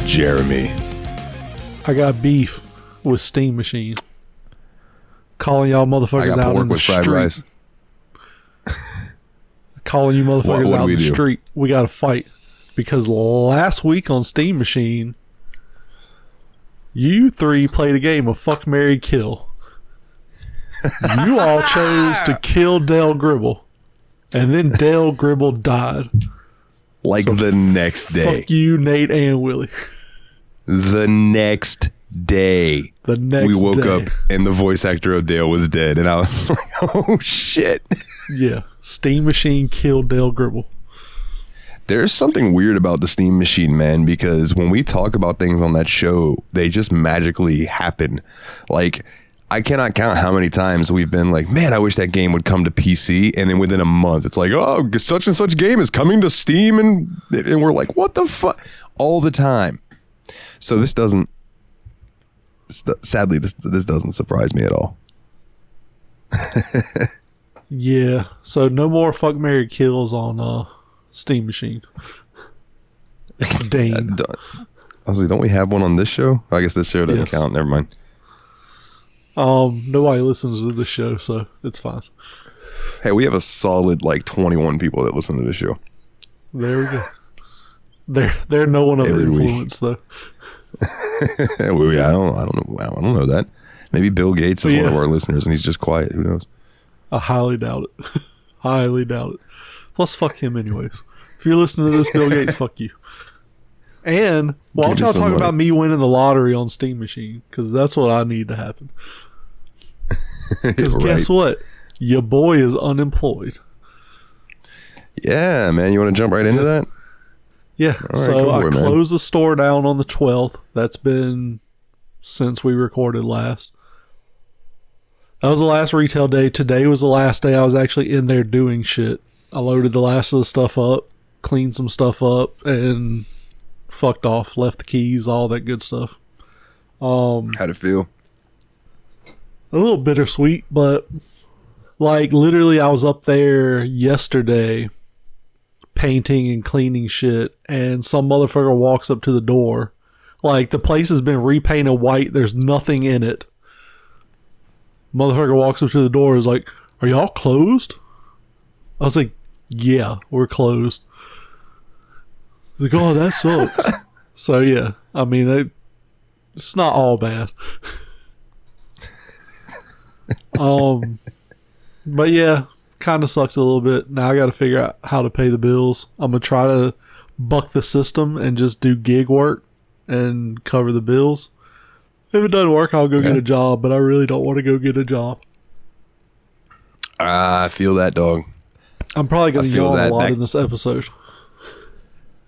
Jeremy. I got beef with Steam Machine. Calling y'all motherfuckers out in the street. Rice. Calling you motherfuckers out in the street. We got to fight. Because last week on Steam Machine, you three played a game of Fuck, Marry, Kill. You all chose to kill Dale Gribble. And then Dale Gribble died. Like so the next day. Fuck you, Nate and Willie. The next day. We woke up and the voice actor of Dale was dead. And I was like, oh, shit. Yeah. Steam Machine killed Dale Gribble. There's something weird about the Steam Machine, man, because when we talk about things on that show, they just magically happen. Like, I cannot count how many times we've been like, man, I wish that game would come to PC. And then within a month, it's like, oh, such and such game is coming to Steam. And we're like, what the fuck? All the time. So this doesn't, sadly, this doesn't surprise me at all. Yeah. So no more Fuck, Marry, Kills on Steam Machine. Dane. I was like, don't we have one on this show? I guess this show doesn't count. Never mind. Nobody listens to the show, so it's fine. Hey, we have a solid like 21 people that listen to this show. There we go. They're no one of influence though. I don't know that. Maybe Bill Gates is one of our listeners and he's just quiet. Who knows? I highly doubt it. Highly doubt it. Plus, fuck him anyways. If you're listening to this, Bill Gates, fuck you. And why don't y'all talk about me winning the lottery on Steam Machine? Because that's what I need to happen. Because guess what? Your boy is unemployed. Yeah, man. You want to jump right into that? Yeah. Right, so I closed the store down on the 12th. That's been since we recorded last. That was the last retail day. Today was the last day I was actually in there doing shit. I loaded the last of the stuff up, cleaned some stuff up, and fucked off. Left the keys, all that good stuff. How'd it feel? A little bittersweet, but like literally I was up there yesterday painting and cleaning shit, and some motherfucker walks up to the door. Like the place has been repainted white. There's nothing in it. Motherfucker walks up to the door, is like, are y'all closed? I was like, yeah, we're closed. He's like, oh, that sucks. So yeah, I mean, it's not all bad. But yeah, kind of sucked a little bit. Now I got to figure out how to pay the bills. I'm gonna try to buck the system and just do gig work and cover the bills. If it doesn't work, I'll go get a job, but I really don't want to go get a job. I feel that, dog. I'm probably going to yawn a lot in this episode.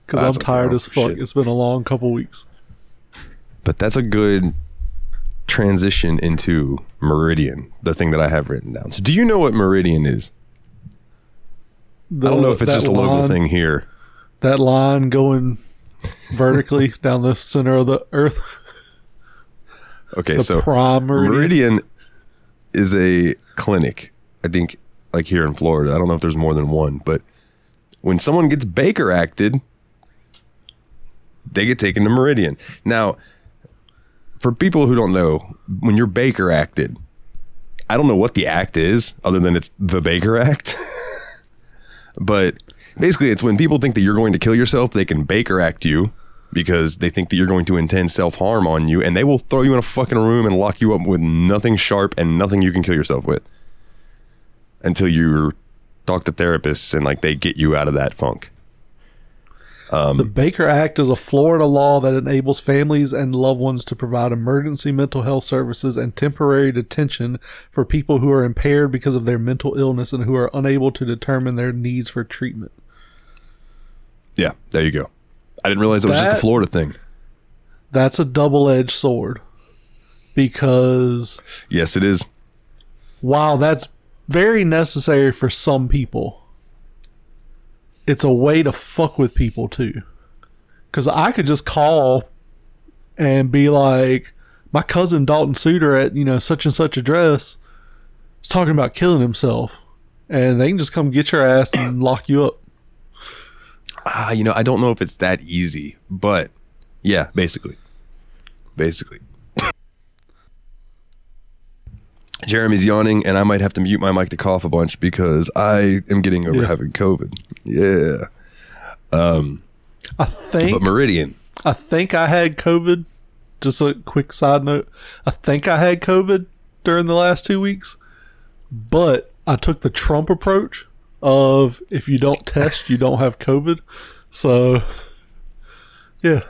Because I'm tired as fuck. Shit. It's been a long couple weeks. But that's a good transition into Meridian, the thing that I have written down. So do you know what Meridian is? I don't know if it's just a local thing here. That line going vertically down the center of the earth. Okay, so Meridian is a clinic, I think, like here in Florida. I don't know if there's more than one, but when someone gets Baker acted, they get taken to Meridian. Now, for people who don't know, when you're Baker acted, I don't know what the act is other than it's the Baker Act. But basically, it's when people think that you're going to kill yourself, they can Baker act you. Because they think that you're going to intend self-harm on you, and they will throw you in a fucking room and lock you up with nothing sharp and nothing you can kill yourself with. Until you talk to therapists and like they get you out of that funk. The Baker Act is a Florida law that enables families and loved ones to provide emergency mental health services and temporary detention for people who are impaired because of their mental illness and who are unable to determine their needs for treatment. Yeah, there you go. I didn't realize it was just a Florida thing. That's a double-edged sword. Because... Yes, it is. While that's very necessary for some people, it's a way to fuck with people, too. Because I could just call and be like, my cousin Dalton Suter at, such and such address is talking about killing himself. And they can just come get your ass and lock you up. I don't know if it's that easy, but Yeah, basically. Jeremy's yawning, and I might have to mute my mic to cough a bunch because I am getting over having COVID. Yeah. But Meridian. I think I had COVID. Just a quick side note. I think I had COVID during the last 2 weeks, but I took the Trump approach of if you don't test, you don't have COVID. So, yeah.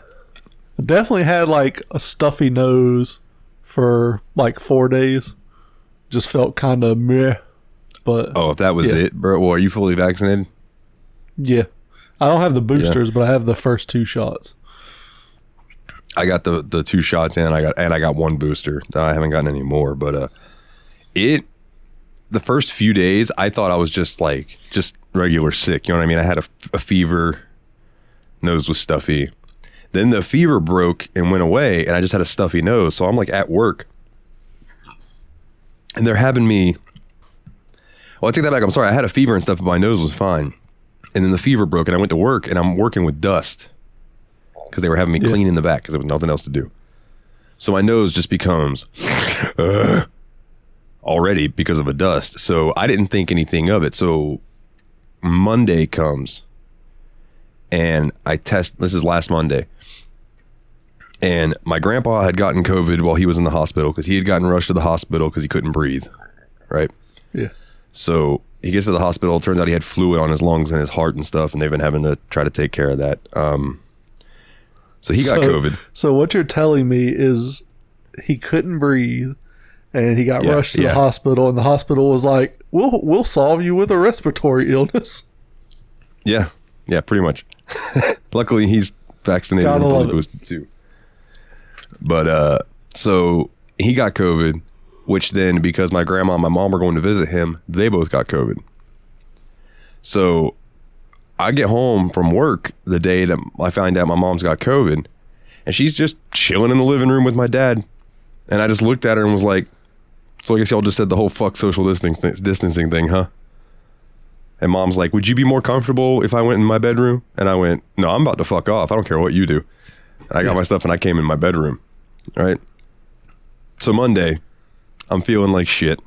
I definitely had like a stuffy nose for like 4 days. Just felt kind of meh. But if that was it, bro. Well, are you fully vaccinated? Yeah. I don't have the boosters, but I have the first 2 shots. I got the 2 shots and I got 1 booster. I haven't gotten any more, but the first few days I thought I was just regular sick. You know what I mean? I had a fever, nose was stuffy. Then the fever broke and went away, and I just had a stuffy nose. So I'm like at work, and they're having me. Well, I take that back. I'm sorry. I had a fever and stuff, but my nose was fine. And then the fever broke, and I went to work, and I'm working with dust because they were having me clean in the back because there was nothing else to do. So my nose just becomes already because of a dust. So I didn't think anything of it. So Monday comes, and I test. This is last Monday. And my grandpa had gotten COVID while he was in the hospital because he had gotten rushed to the hospital because he couldn't breathe. Right? Yeah. So he gets to the hospital. It turns out he had fluid on his lungs and his heart and stuff, and they've been having to try to take care of that. So he got COVID. So what you're telling me is he couldn't breathe, and he got rushed to the hospital, and the hospital was like, "We'll solve you with a respiratory illness." Yeah, pretty much. Luckily, he's vaccinated and fully boosted too. But so he got COVID, which then, because my grandma and my mom were going to visit him, they both got COVID. So I get home from work the day that I find out my mom's got COVID, and she's just chilling in the living room with my dad. And I just looked at her and was like, so I guess y'all just said the whole fuck social distancing thing, huh? And mom's like, would you be more comfortable if I went in my bedroom? And I went, no, I'm about to fuck off. I don't care what you do. And I got my stuff and I came in my bedroom. All right. So Monday, I'm feeling like shit.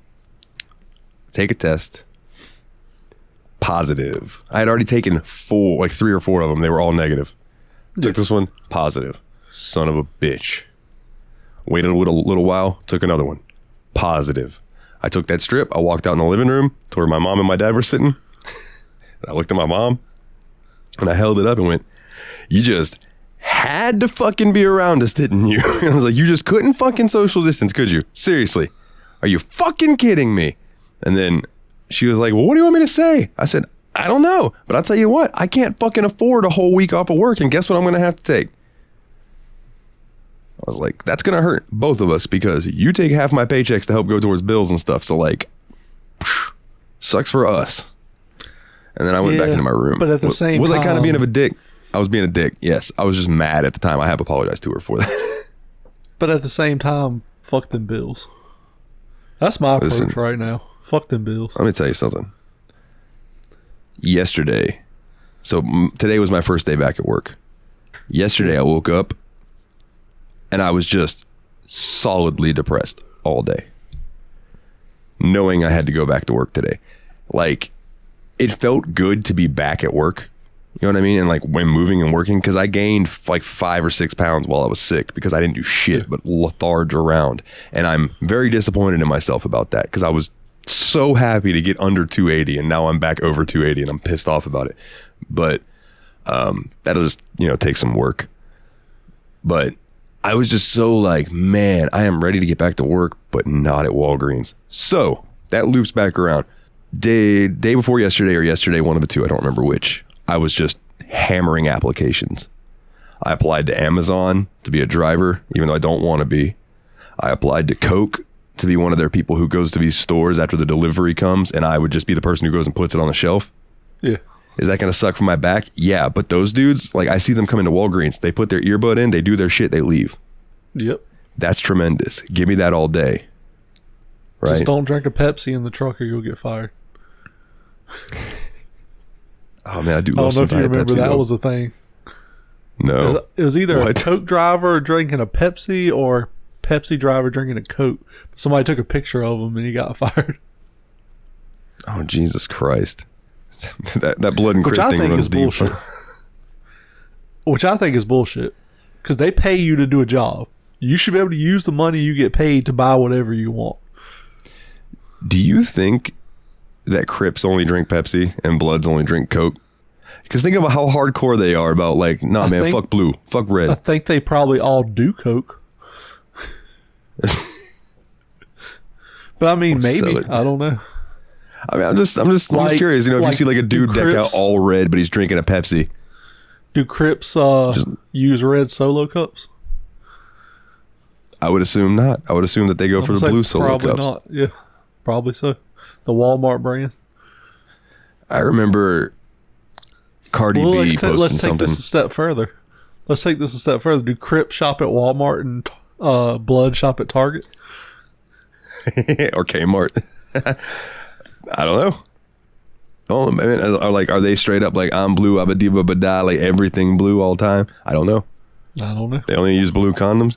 Take a test. Positive. I had already taken 3 or 4 of them. They were all negative. Took this one, positive. Son of a bitch. Waited a little while, took another one. Positive. I took that strip. I walked out in the living room to where my mom and my dad were sitting. And I looked at my mom and I held it up and went, you just had to fucking be around us, didn't you? And I was like, you just couldn't fucking social distance, could you? Seriously. Are you fucking kidding me? And then she was like, well, what do you want me to say? I said, I don't know. But I'll tell you what, I can't fucking afford a whole week off of work. And guess what I'm going to have to take? I was like, that's going to hurt both of us because you take half my paychecks to help go towards bills and stuff. So like, sucks for us. And then I went back into my room. But at the same time, was I kind of being a dick? I was being a dick. Yes. I was just mad at the time. I have apologized to her for that. But at the same time, fuck them bills. That's my approach right now. Fuck them bills. Let me tell you something. Yesterday, so today was my first day back at work. Yesterday I woke up and I was just solidly depressed all day, knowing I had to go back to work today. Like, it felt good to be back at work. You know what I mean? And like when moving and working, because I gained like 5 or 6 pounds while I was sick because I didn't do shit but letharge around. And I'm very disappointed in myself about that because I was so happy to get under 280 and now I'm back over 280 and I'm pissed off about it. But that'll just, take some work. But I was just so like, man, I am ready to get back to work, but not at Walgreens. So that loops back around. Day before yesterday or yesterday, one of the two, I don't remember which. I was just hammering applications. I applied to Amazon to be a driver, even though I don't want to be. I applied to Coke to be one of their people who goes to these stores after the delivery comes, and I would just be the person who goes and puts it on the shelf. Yeah. Is that going to suck for my back? Yeah, but those dudes, like I see them come into Walgreens. They put their earbud in, they do their shit, they leave. Yep. That's tremendous. Give me that all day. Right? Just don't drink a Pepsi in the truck or you'll get fired. Oh man, I do love some Diet Pepsi. I don't know if you remember Pepsi, that though. was a thing. No. It was either a Coke driver drinking a Pepsi or Pepsi driver drinking a Coke. Somebody took a picture of him and he got fired. Oh, Jesus Christ. that blood and crisp thing runs deep. Bullshit. Which I think is bullshit. Because they pay you to do a job. You should be able to use the money you get paid to buy whatever you want. Do you think that Crips only drink Pepsi and Bloods only drink Coke? Because think about how hardcore they are about like, nah, man, fuck blue, fuck red. I think they probably all do Coke. But I mean, maybe. I don't know. I mean, I'm just curious. You know, if you see like a dude decked out all red, but he's drinking a Pepsi. Do Crips use red Solo cups? I would assume not. I would assume that they go for the blue Solo probably cups. Not. Yeah, probably so. The Walmart brand. I remember Cardi B posting something. Let's take this a step further. Do Crips shop at Walmart and Blood shop at Target? Or Kmart? I don't know. Oh, man, are they straight up like I'm blue, abadiba bada, like everything blue all the time? I don't know. They only use blue condoms.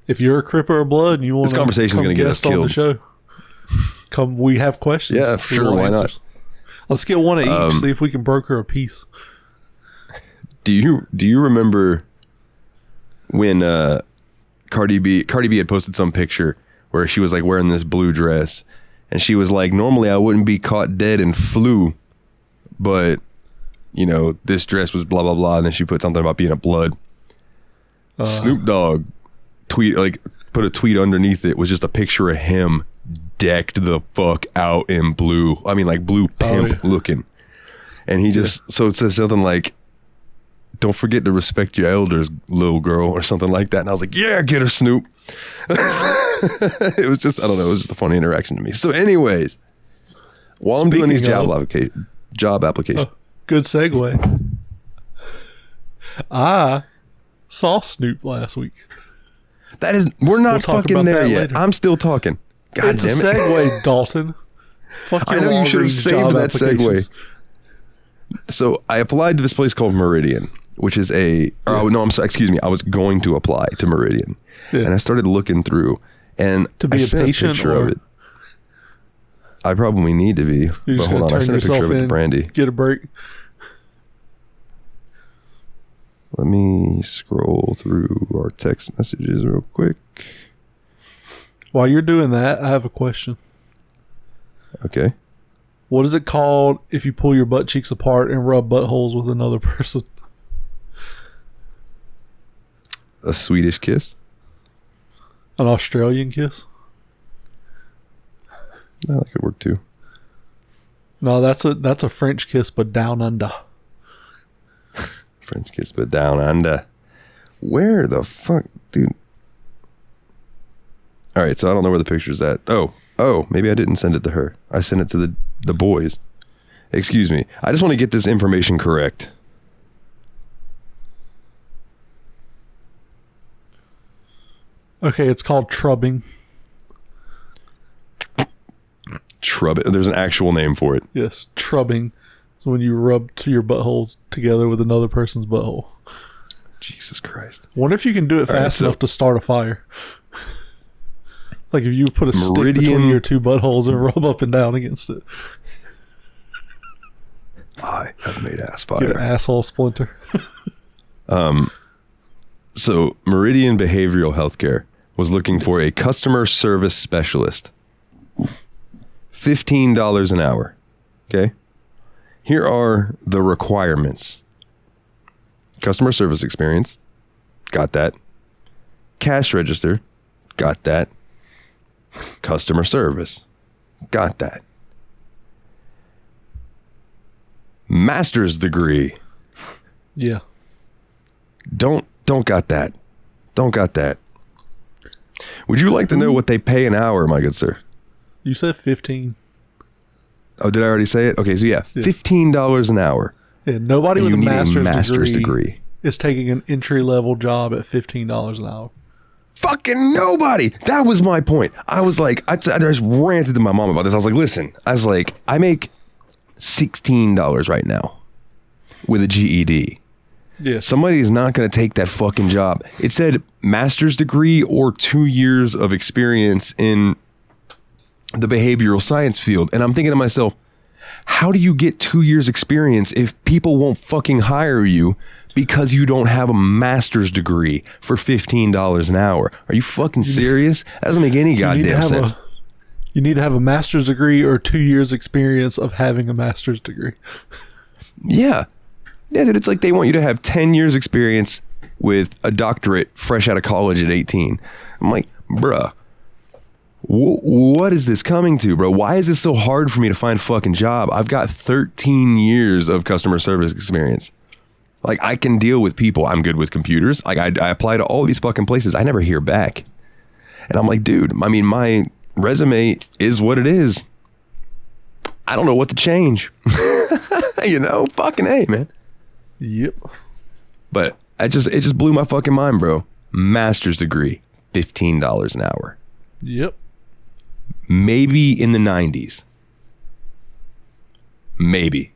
If you're a Crip or a Blood, and you want this conversation is going to get us killed on the show. We have questions. Yeah, sure. Why not? Let's get one of each. See if we can broker a piece. Do you remember when Cardi B had posted some picture where she was like wearing this blue dress, and she was like, normally I wouldn't be caught dead in flu, but you know, this dress was blah blah blah, and then she put something about being a Blood. Snoop Dogg put a tweet underneath it was just a picture of him decked the fuck out in blue. I mean, like blue pimp looking, and he just so it says something like, "Don't forget to respect your elders, little girl," or something like that. And I was like, "Yeah, get her, Snoop." It was just, I don't know, it was just a funny interaction to me. So, anyways, while I'm doing these job applications, good segue. I saw Snoop last week. We're not fucking there yet. Later. I'm still talking. God damn it. It's a segue, Dalton. I know you should have saved that segue. So I applied to this place called Meridian, which is I was going to apply to Meridian, and I started looking through, and to be a patient picture of it. I probably need to be, but hold on, I sent a picture of it to Brandy. Get a break. Let me scroll through our text messages real quick. While you're doing that, I have a question. Okay. What is it called if you pull your butt cheeks apart and rub buttholes with another person? A Swedish kiss? An Australian kiss? No, that could work too. No, that's a French kiss, but down under. French kiss, but down under. Where the fuck, dude? All right, so I don't know where the picture's at. Oh, maybe I didn't send it to her. I sent it to the boys. Excuse me. I just want to get this information correct. Okay, it's called trubbing. Trubbing. There's an actual name for it. Yes, trubbing. So when you rub your buttholes together with another person's butthole. Jesus Christ. Wonder if you can do it fast enough to start a fire. Like if you put a stick between your two buttholes and rub up and down against it. I have made ass fire. Get an asshole splinter. So Meridian Behavioral Healthcare was looking for a customer service specialist. $15 an hour. Okay. Here are the requirements. Customer service experience. Got that. Cash register. Got that. Customer service. Got that. Master's degree. Yeah. Don't got that. Don't got that. Would you like to know what they pay an hour, my good sir? You said 15. Oh, did I already say it? Okay, so yeah, $15 an hour. Yeah, nobody with a master's degree is taking an entry-level job at $15 an hour. Fucking nobody. That was my point. I was like, I just ranted to my mom about this. I was like, listen, I make $16 right now with a GED. Yeah. Somebody's not going to take that fucking job. It said master's degree or 2 years of experience in the behavioral science field. And I'm thinking to myself, how do you get 2 years experience if people won't fucking hire you because you don't have a master's degree for $15 an hour? Are you fucking serious? That doesn't make any goddamn sense. You need to have a master's degree or 2 years experience of having a master's degree. Yeah. Yeah, dude, it's like they want you to have 10 years experience with a doctorate fresh out of college at 18. I'm like, bruh, what is this coming to, bro? Why is it so hard for me to find a fucking job? I've got 13 years of customer service experience. Like, I can deal with people. I'm good with computers. Like, I apply to all these fucking places. I never hear back. And I'm like, dude, I mean, my resume is what it is. I don't know what to change. You know, fucking A, man. Yep. But it just blew my fucking mind, bro. Master's degree, $15 an hour. Yep. Maybe in the 90s. Maybe.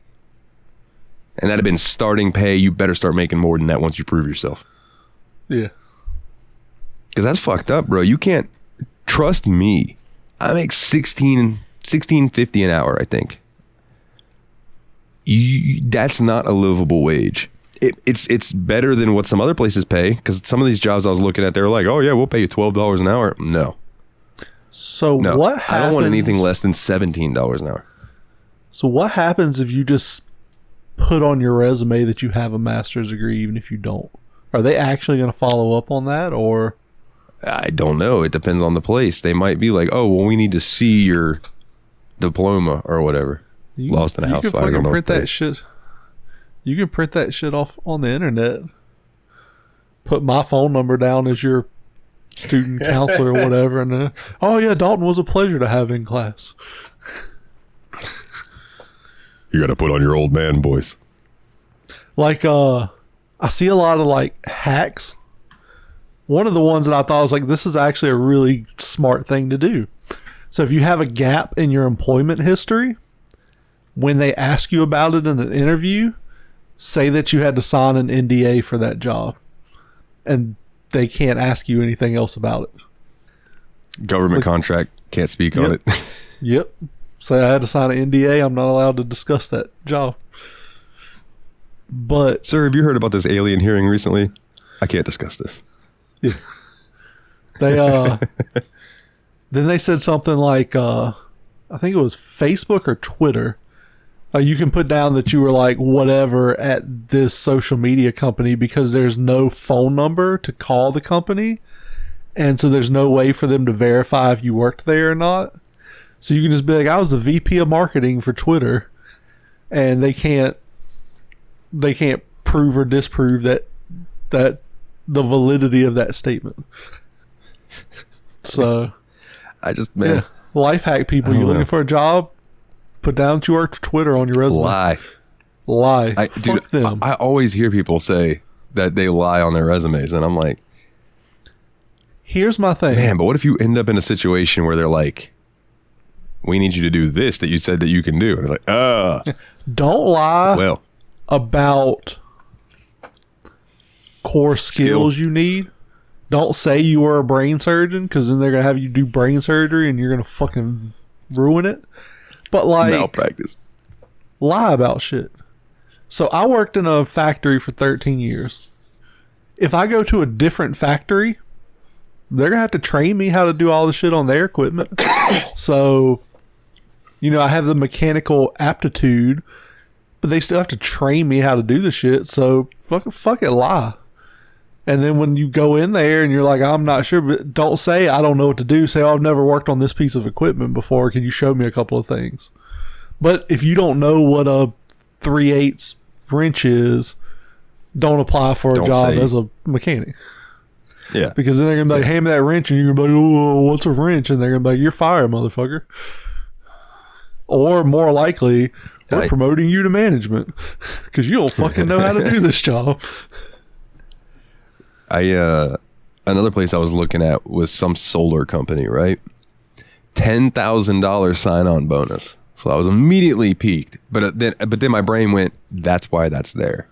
And that'd have been starting pay. You better start making more than that once you prove yourself. Yeah. Because that's fucked up, bro. You can't trust me. I make $16.50 an hour, I think. That's not a livable wage. It's better than what some other places pay, because some of these jobs I was looking at, they were like, oh yeah, we'll pay you $12 an hour. No. So no, what happens? I don't want anything less than $17 an hour. So what happens if you just put on your resume that you have a master's degree even if you don't? Are they actually going to follow up on that, or? I don't know. It depends on the place. They might be like, oh, well, we need to see your diploma or whatever. Lost in a house fire. You can print that shit. You can print that shit off on the internet. Put my phone number down as your student counselor or whatever, and then, oh yeah, Dalton was a pleasure to have in class. You got to put on your old man voice. Like, I see a lot of like hacks. One of the ones that I thought was like, this is actually a really smart thing to do. So if you have a gap in your employment history, when they ask you about it in an interview, say that you had to sign an NDA for that job, and they can't ask you anything else about it. Government contract, can't speak on it. Yep. Say I had to sign an NDA, I'm not allowed to discuss that job. But sir, have you heard about this alien hearing recently? I can't discuss this. Yeah. They then they said something like I think it was Facebook or Twitter. You can put down that you were like whatever at this social media company because there's no phone number to call the company, and so there's no way for them to verify if you worked there or not. So you can just be like, I was the VP of marketing for Twitter, and they can't prove or disprove that the validity of that statement. So I just, man, yeah, life hack people. You looking for a job? Put down that you worked for Twitter on your resume. Lie. Fuck them. I always hear people say that they lie on their resumes, and I'm like, here's my thing, man. But what if you end up in a situation where they're like, we need you to do this that you said that you can do, and it's like, don't lie about core skills you need. Don't say you were a brain surgeon, because then they're gonna have you do brain surgery and you're gonna fucking ruin it. But like, malpractice. Lie about shit. So I worked in a factory for 13 years. If I go to a different factory, they're gonna have to train me how to do all the shit on their equipment. So, you know, I have the mechanical aptitude, but they still have to train me how to do the shit. So fuck it, lie. And then when you go in there and you're like, I'm not sure, but don't say I don't know what to do. Say, oh, I've never worked on this piece of equipment before. Can you show me a couple of things? But if you don't know what a 3/8 wrench is, don't apply for a job as a mechanic. Yeah. Because then they're going to be like, hand me that wrench, and you're going to be like, oh, what's a wrench? And they're going to be like, you're fired, motherfucker. Or more likely, we're promoting you to management because you don't fucking know how to do this job. Another place I was looking at was some solar company, right? $10,000 sign-on bonus. So I was immediately piqued, but then my brain went, that's why that's there.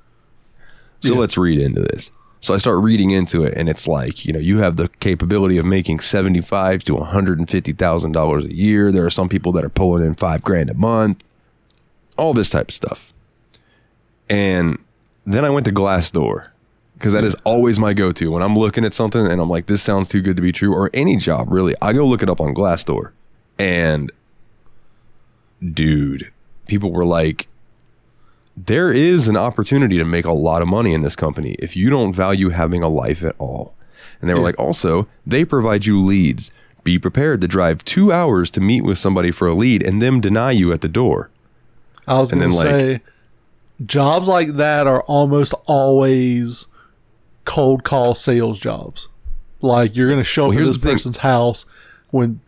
So let's read into this. So I start reading into it, and it's like, you have the capability of making $75,000 to $150,000 a year. There are some people that are pulling in $5,000 a month, all this type of stuff. And then I went to Glassdoor, because that is always my go-to when I'm looking at something and I'm like, this sounds too good to be true, or any job really. I go look it up on Glassdoor, and dude, people were like, there is an opportunity to make a lot of money in this company if you don't value having a life at all. And they were like, also, they provide you leads. Be prepared to drive 2 hours to meet with somebody for a lead and them deny you at the door. I was going to say, jobs like that are almost always cold call sales jobs. Like, you're going to show up at this person's house when...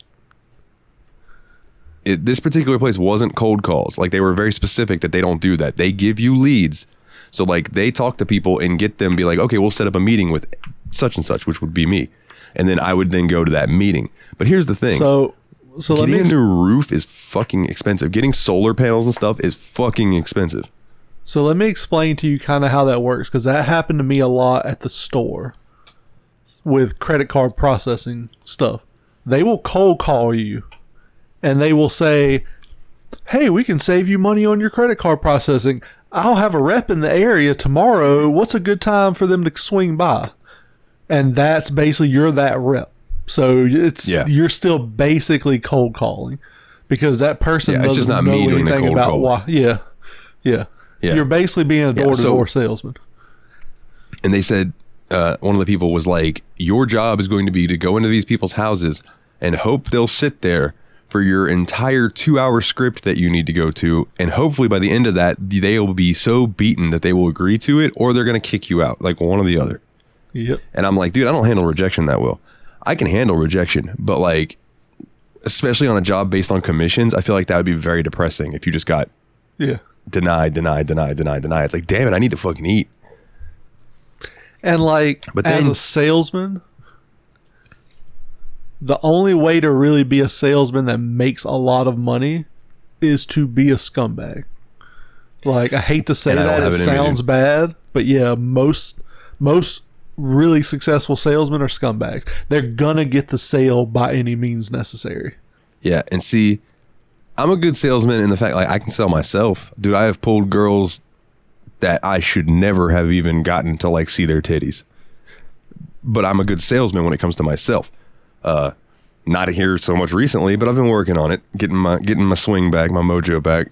This particular place wasn't cold calls. Like, they were very specific that they don't do that. They give you leads. So like, they talk to people and get them, be like, okay, we'll set up a meeting with such and such, which would be me. And then I would then go to that meeting. But here's the thing. So getting a new roof is fucking expensive. Getting solar panels and stuff is fucking expensive. So let me explain to you kind of how that works, because that happened to me a lot at the store with credit card processing stuff. They will cold call you. And they will say, hey, we can save you money on your credit card processing. I'll have a rep in the area tomorrow. What's a good time for them to swing by? And that's basically, you're that rep. So you're still basically cold calling, because that person doesn't know anything about why. Yeah. You're basically being a door-to-door salesman. And they said, one of the people was like, your job is going to be to go into these people's houses and hope they'll sit there for your entire 2-hour script that you need to go to. And hopefully by the end of that, they will be so beaten that they will agree to it, or they're going to kick you out, like one or the other. Yep. And I'm like, dude, I don't handle rejection that well. I can handle rejection, but like, especially on a job based on commissions, I feel like that would be very depressing if you just got denied. It's like, damn it, I need to fucking eat. And like, but then, as a salesman, the only way to really be a salesman that makes a lot of money is to be a scumbag. Like, I hate to say that, it sounds bad, but yeah, most really successful salesmen are scumbags. They're gonna get the sale by any means necessary. Yeah, and see, I'm a good salesman in the fact, like, I can sell myself. Dude, I have pulled girls that I should never have even gotten to, like, see their titties. But I'm a good salesman when it comes to myself. Not here so much recently, but I've been working on it, getting my swing back, my mojo back.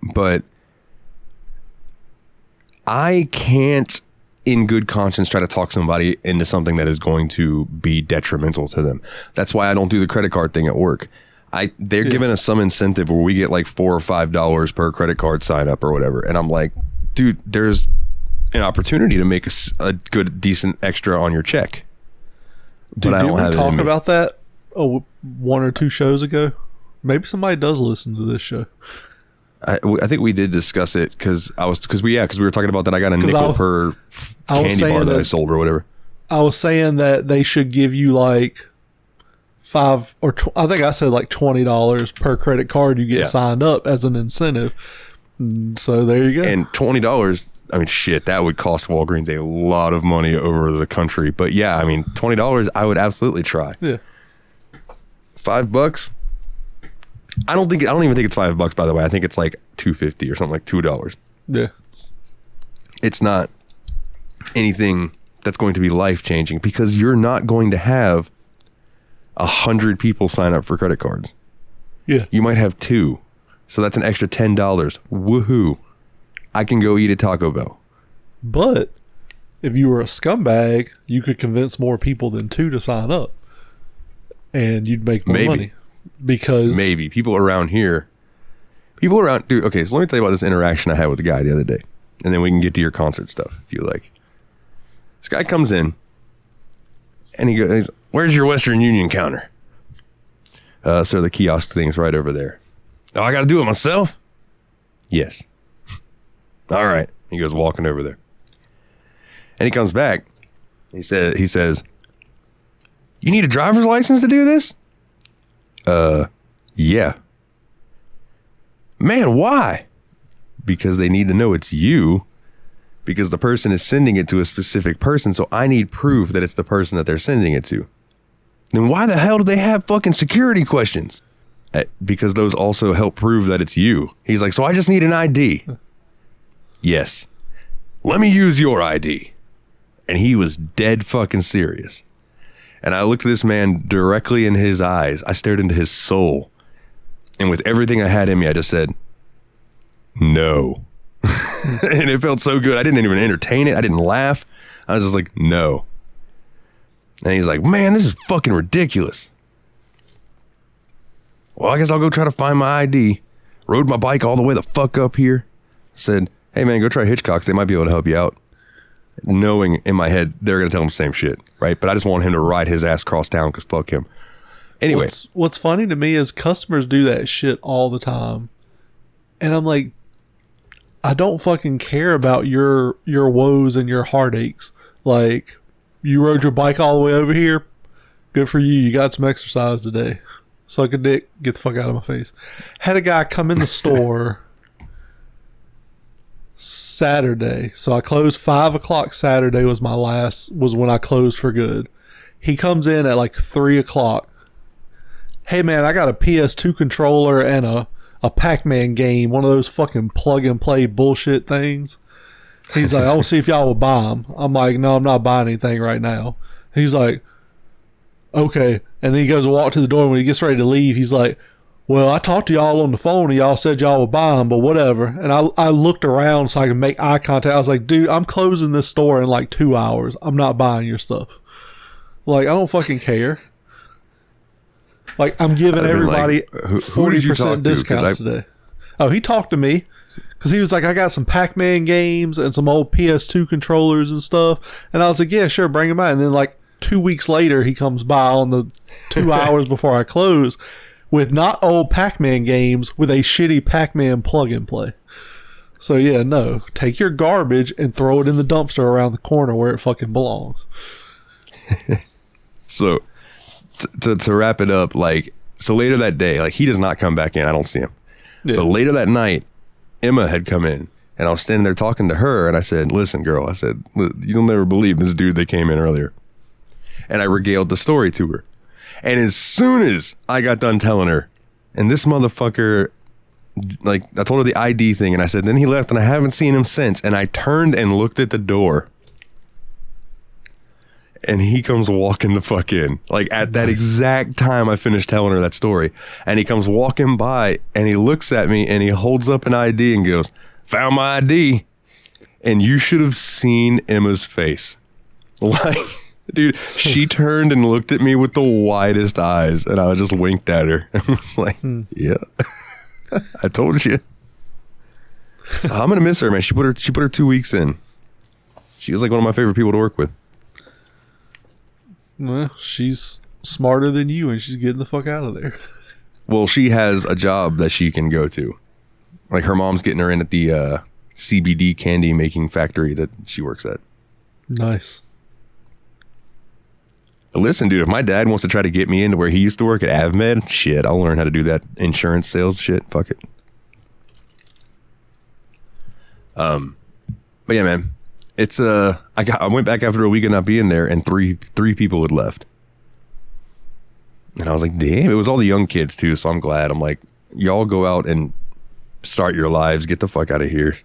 But I can't, in good conscience, try to talk somebody into something that is going to be detrimental to them. That's why I don't do the credit card thing at work. They're giving us some incentive where we get like $4 or $5 per credit card sign up or whatever, and I'm like, dude, there's an opportunity to make a good, decent extra on your check. But I don't have it. Talk about that 1 or 2 shows ago. Maybe somebody does listen to this show. I think we did discuss it because we were talking about that. I got a nickel per candy bar that I sold or whatever. I was saying that they should give you like I think I said like $20 per credit card you get signed up as an incentive. So there you go. And $20, I mean, shit, that would cost Walgreens a lot of money over the country. But yeah, I mean, $20, I would absolutely try. Yeah. $5? I don't even think it's $5, by the way. I think it's like $2.50 or something, like $2. Yeah. It's not anything that's going to be life-changing, because you're not going to have 100 people sign up for credit cards. Yeah. You might have 2. So that's an extra $10. Woohoo. I can go eat at Taco Bell. But if you were a scumbag, you could convince more people than 2 to sign up. And you'd make more money. Because maybe people around, dude, okay, so let me tell you about this interaction I had with the guy the other day, and then we can get to your concert stuff if you like. This guy comes in and he goes, where's your Western Union counter? So the kiosk thing's right over there. Oh, I gotta do it myself? Yes. All right. He goes walking over there, and he comes back. He says, you need a driver's license to do this? Yeah. Man, why? Because they need to know it's you, because the person is sending it to a specific person. So I need proof that it's the person that they're sending it to. Then why the hell do they have fucking security questions? Because those also help prove that it's you. He's like, so I just need an ID. Yes. Let me use your ID. And he was dead fucking serious. And I looked this man directly in his eyes. I stared into his soul. And with everything I had in me, I just said, no. And it felt so good. I didn't even entertain it. I didn't laugh. I was just like, no. And he's like, man, this is fucking ridiculous. Well, I guess I'll go try to find my ID. Rode my bike all the way the fuck up here. Said, hey man, go try Hitchcock's. They might be able to help you out. Knowing in my head, they're going to tell him the same shit, right? But I just want him to ride his ass across town because fuck him. Anyway. What's funny to me is customers do that shit all the time. And I'm like, I don't fucking care about your woes and your heartaches. Like, you rode your bike all the way over here. Good for you. You got some exercise today. Suck a dick. Get the fuck out of my face. Had a guy come in the store Saturday. So I closed 5 o'clock Saturday was when I closed for good. He comes in at like 3 o'clock. Hey man, I got a PS2 controller and a Pac-Man game, one of those fucking plug and play bullshit things. He's like, I'll see if y'all will buy them. I'm like, no, I'm not buying anything right now. He's like, okay. And then he goes to walk to the door. When he gets ready to leave, he's like, well, I talked to y'all on the phone and y'all said y'all would buy them, but whatever. And I looked around so I could make eye contact. I was like, dude, I'm closing this store in like 2 hours. I'm not buying your stuff. Like, I don't fucking care. Like, I'm giving everybody like, 40% discounts today. Oh, he talked to me because he was like, I got some Pac-Man games and some old PS2 controllers and stuff. And I was like, yeah, sure, bring them out. And then like 2 weeks later, he comes by on the 2 hours before I close with not old Pac-Man games, with a shitty Pac-Man plug and play. So yeah, no, take your garbage and throw it in the dumpster around the corner where it fucking belongs. So to wrap it up, like, so later that day, like, he does not come back in. I don't see him. Yeah. But later that night, Emma had come in and I was standing there talking to her and I said, listen, girl, I said, you'll never believe this dude that came in earlier. And I regaled the story to her. And as soon as I got done telling her, and this motherfucker, like, I told her the ID thing and I said, then he left and I haven't seen him since. And I turned and looked at the door. And he comes walking the fuck in. Like, at that exact time I finished telling her that story. And he comes walking by and he looks at me and he holds up an ID and goes, found my ID. And you should have seen Emma's face. Like, dude, she turned and looked at me with the widest eyes. And I just winked at her. And was like, yeah, I told you. I'm going to miss her, man. She put her 2 weeks in. She was like one of my favorite people to work with. Well, she's smarter than you and she's getting the fuck out of there. Well, she has a job that she can go to. Like, her mom's getting her in at the CBD candy making factory that she works at. Nice. Listen, dude, if my dad wants to try to get me into where he used to work at AvMed, shit, I'll learn how to do that insurance sales shit. Fuck it. But yeah, man. It's I went back after a week of not being there and three people had left. And I was like, damn, it was all the young kids too, so I'm glad. I'm like, y'all go out and start your lives, get the fuck out of here.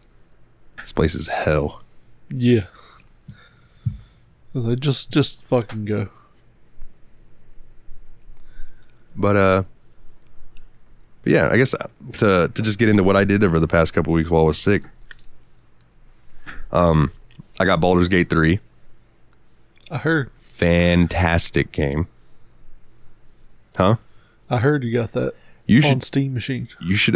This place is hell. Yeah. Just fucking go. But yeah, I guess to just get into what I did there for the past couple weeks while I was sick. I got Baldur's Gate 3. I heard. Fantastic game. Huh? I heard you got that on Steam machine. You should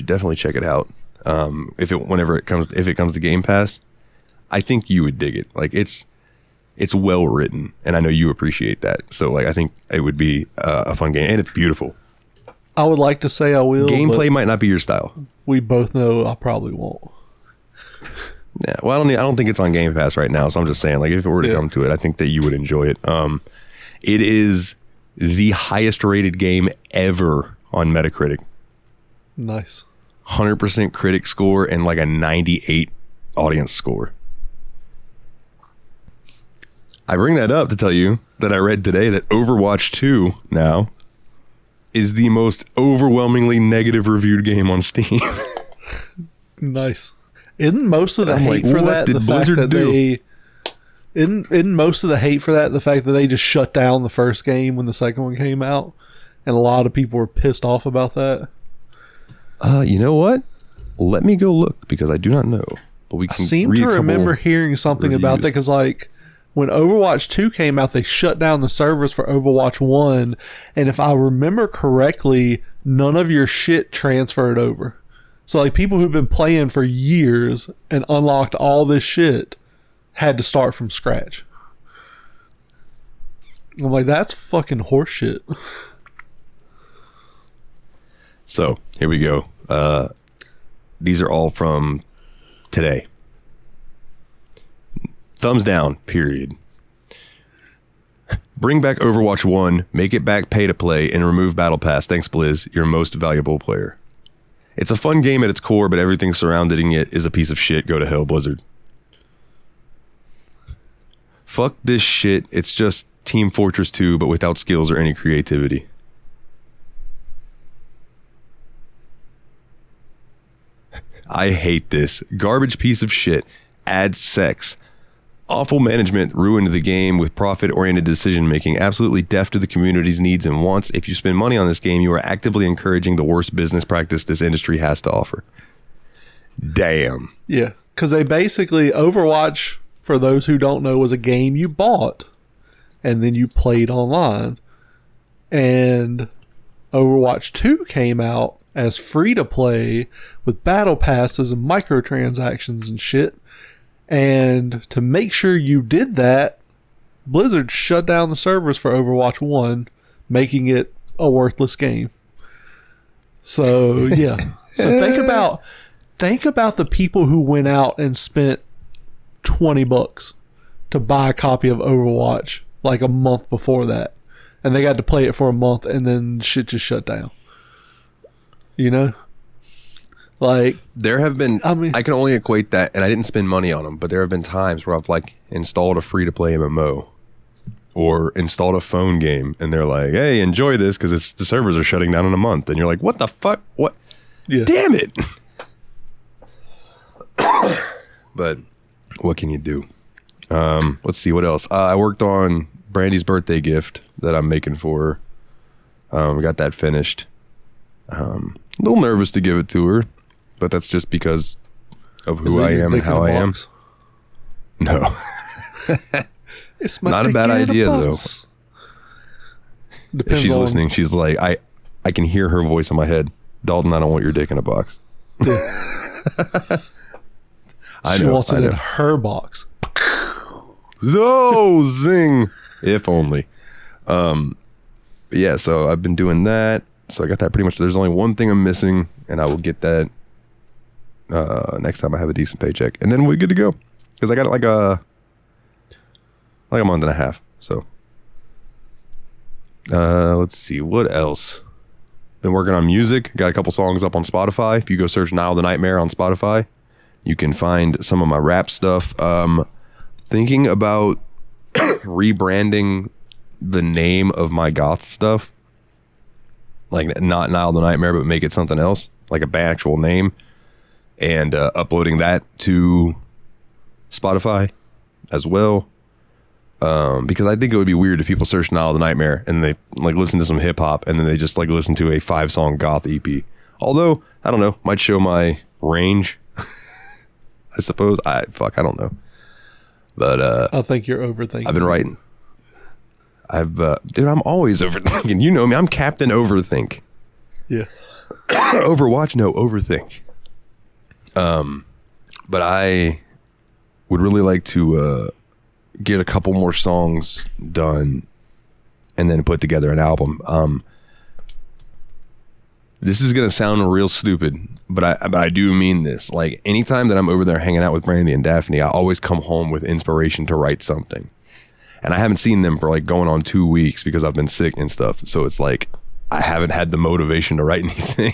definitely check it out. If it comes to Game Pass, I think you would dig it. Like, it's well written, and I know you appreciate that. So, like, I think it would be a fun game, and it's beautiful. I would like to say I will. Gameplay might not be your style. We both know I probably won't. Yeah, well, I don't think it's on Game Pass right now, so I'm just saying, like, if it were to come to it, I think that you would enjoy it. It is the highest rated game ever on Metacritic. Nice. 100% critic score and like a 98 audience score. I bring that up to tell you that I read today that Overwatch 2 now is the most overwhelmingly negative reviewed game on Steam. Nice. Isn't most of the hate for that the fact that they... Isn't most of the hate for that the fact that they just shut down the first game when the second one came out? And a lot of people were pissed off about that. You know what? Let me go look because I do not know. But we can. I seem to remember hearing something about that because, like, when Overwatch 2 came out, they shut down the servers for Overwatch 1, and if I remember correctly, none of your shit transferred over. So, like, people who've been playing for years and unlocked all this shit had to start from scratch. I'm like, that's fucking horseshit. So, here we go. These are all from today. Thumbs down, period. Bring back Overwatch 1, make it back pay to play, and remove Battle Pass. Thanks, Blizz, your most valuable player. It's a fun game at its core, but everything surrounding it is a piece of shit. Go to hell, Blizzard. Fuck this shit. It's just Team Fortress 2, but without skills or any creativity. I hate this. Garbage piece of shit. Adds sex. Awful management ruined the game with profit-oriented decision-making, absolutely deaf to the community's needs and wants. If you spend money on this game, you are actively encouraging the worst business practice this industry has to offer. Damn. Yeah, because they basically, Overwatch, for those who don't know, was a game you bought and then you played online. And Overwatch 2 came out as free-to-play with battle passes and microtransactions and shit. And to make sure you did that, Blizzard shut down the servers for Overwatch 1, making it a worthless game. So, yeah. So think about the people who went out and spent $20 to buy a copy of Overwatch like a month before that. And they got to play it for a month and then shit just shut down. You know? Like, there have been, I can only equate that, and I didn't spend money on them, but there have been times where I've like installed a free-to-play MMO or installed a phone game, and they're like, hey, enjoy this because the servers are shutting down in a month. And you're like, what the fuck? What? Yeah. Damn it. But what can you do? Let's see, what else? I worked on Brandy's birthday gift that I'm making for her. We got that finished. A little nervous to give it to her. But that's just because of who I am and how I am. No. It's not a bad idea, though. If she's listening, she's like, I can hear her voice in my head. Dalton, I don't want your dick in a box. She wants it in her box. So, zing. If only. Yeah, so I've been doing that. So I got that pretty much. There's only one thing I'm missing, and I will get that next time I have a decent paycheck, and then we're good to go. Because I got it like a month and a half. So let's see what else. Been working on music. Got a couple songs up on Spotify. If you go search Nile the Nightmare on Spotify, you can find some of my rap stuff. Thinking about rebranding the name of my goth stuff. Like not Nile the Nightmare, but make it something else, like a actual name, and uploading that to Spotify as well. Because I think it would be weird if people search Nile the Nightmare and they like listen to some hip hop and then they just like listen to a 5-song goth EP. Although, I don't know, might show my range. I suppose. I don't know. But I think you're overthinking. I've been writing. Dude, I'm always overthinking. You know me. I'm Captain Overthink. Yeah. Overwatch, no, overthink. But I would really like to get a couple more songs done and then put together an album. This is gonna sound real stupid, but I do mean this. Like anytime that I'm over there hanging out with Brandy and Daphne, I always come home with inspiration to write something. And I haven't seen them for like going on 2 weeks because I've been sick and stuff. So it's like I haven't had the motivation to write anything.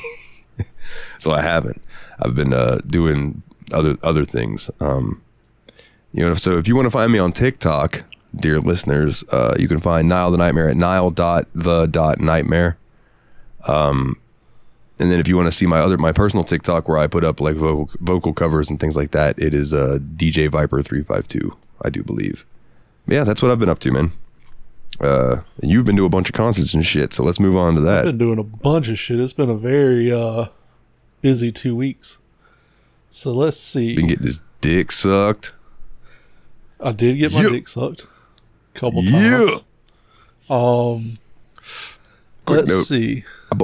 So I haven't. I've been doing other things. So if you want to find me on TikTok, dear listeners, you can find Nile the Nightmare at nile.the.nightmare. And then if you want to see my personal TikTok where I put up like vocal covers and things like that, it is DJ Viper 352, I do believe. But yeah, that's what I've been up to, man. And you've been to a bunch of concerts and shit, so let's move on to that. I've been doing a bunch of shit. It's been a very busy 2 weeks. So let's see. Been getting his dick sucked. I did get my dick sucked a couple times. Let's see. I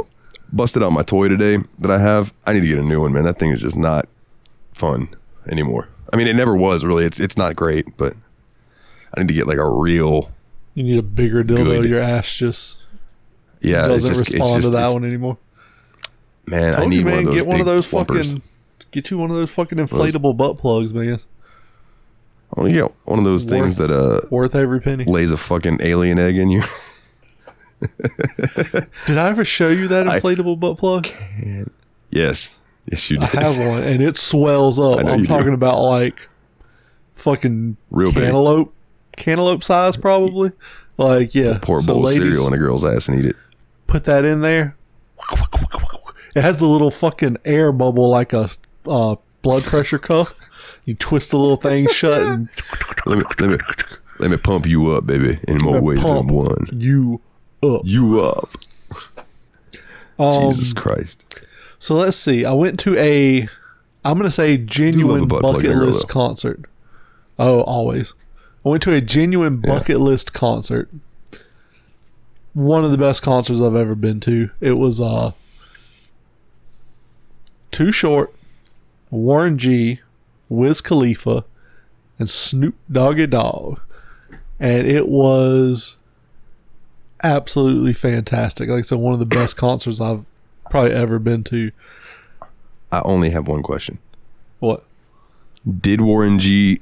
busted out my toy today that I have. I need to get a new one, man. That thing is just not fun anymore. I mean, it never was really. It's not great, but I need to get like a real. You need a bigger dildo. Your ass just doesn't respond to that one anymore. Man, I need one of those. Get one of those fucking. Get you one of those fucking inflatable butt plugs, man. I want to get one of those things that worth every penny. Lays a fucking alien egg in you. Did I ever show you that inflatable butt plug? Yes, you did. I have one, and it swells up. I'm talking about like fucking real cantaloupe size, probably. Like, yeah. Pour a bowl of cereal in a girl's ass and eat it. Put that in there. It has the little fucking air bubble like a blood pressure cuff. You twist the little thing shut and let me pump you up, baby, in more ways than one. You up. Jesus Christ. So let's see. I went to I'm going to say genuine bucket list concert. Oh, always. I went to a genuine bucket list concert. One of the best concerts I've ever been to. It was Too Short, Warren G, Wiz Khalifa, and Snoop Doggy Dogg. And it was absolutely fantastic. Like I said, one of the best concerts I've probably ever been to. I only have one question. What? Did Warren G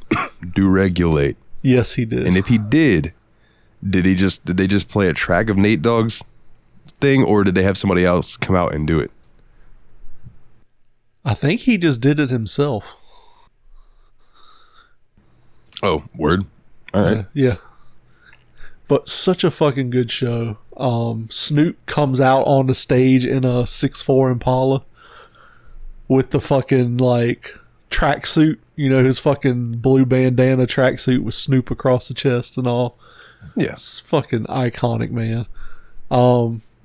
do Regulate? Yes, he did. And if he did they just play a track of Nate Dogg's thing, or did they have somebody else come out and do it? I think he just did it himself. Oh, word. All right. Yeah. But such a fucking good show. Snoop comes out on the stage in a 6'4" Impala with the fucking like tracksuit, his fucking blue bandana tracksuit with Snoop across the chest and all. Yeah. It's fucking iconic, man.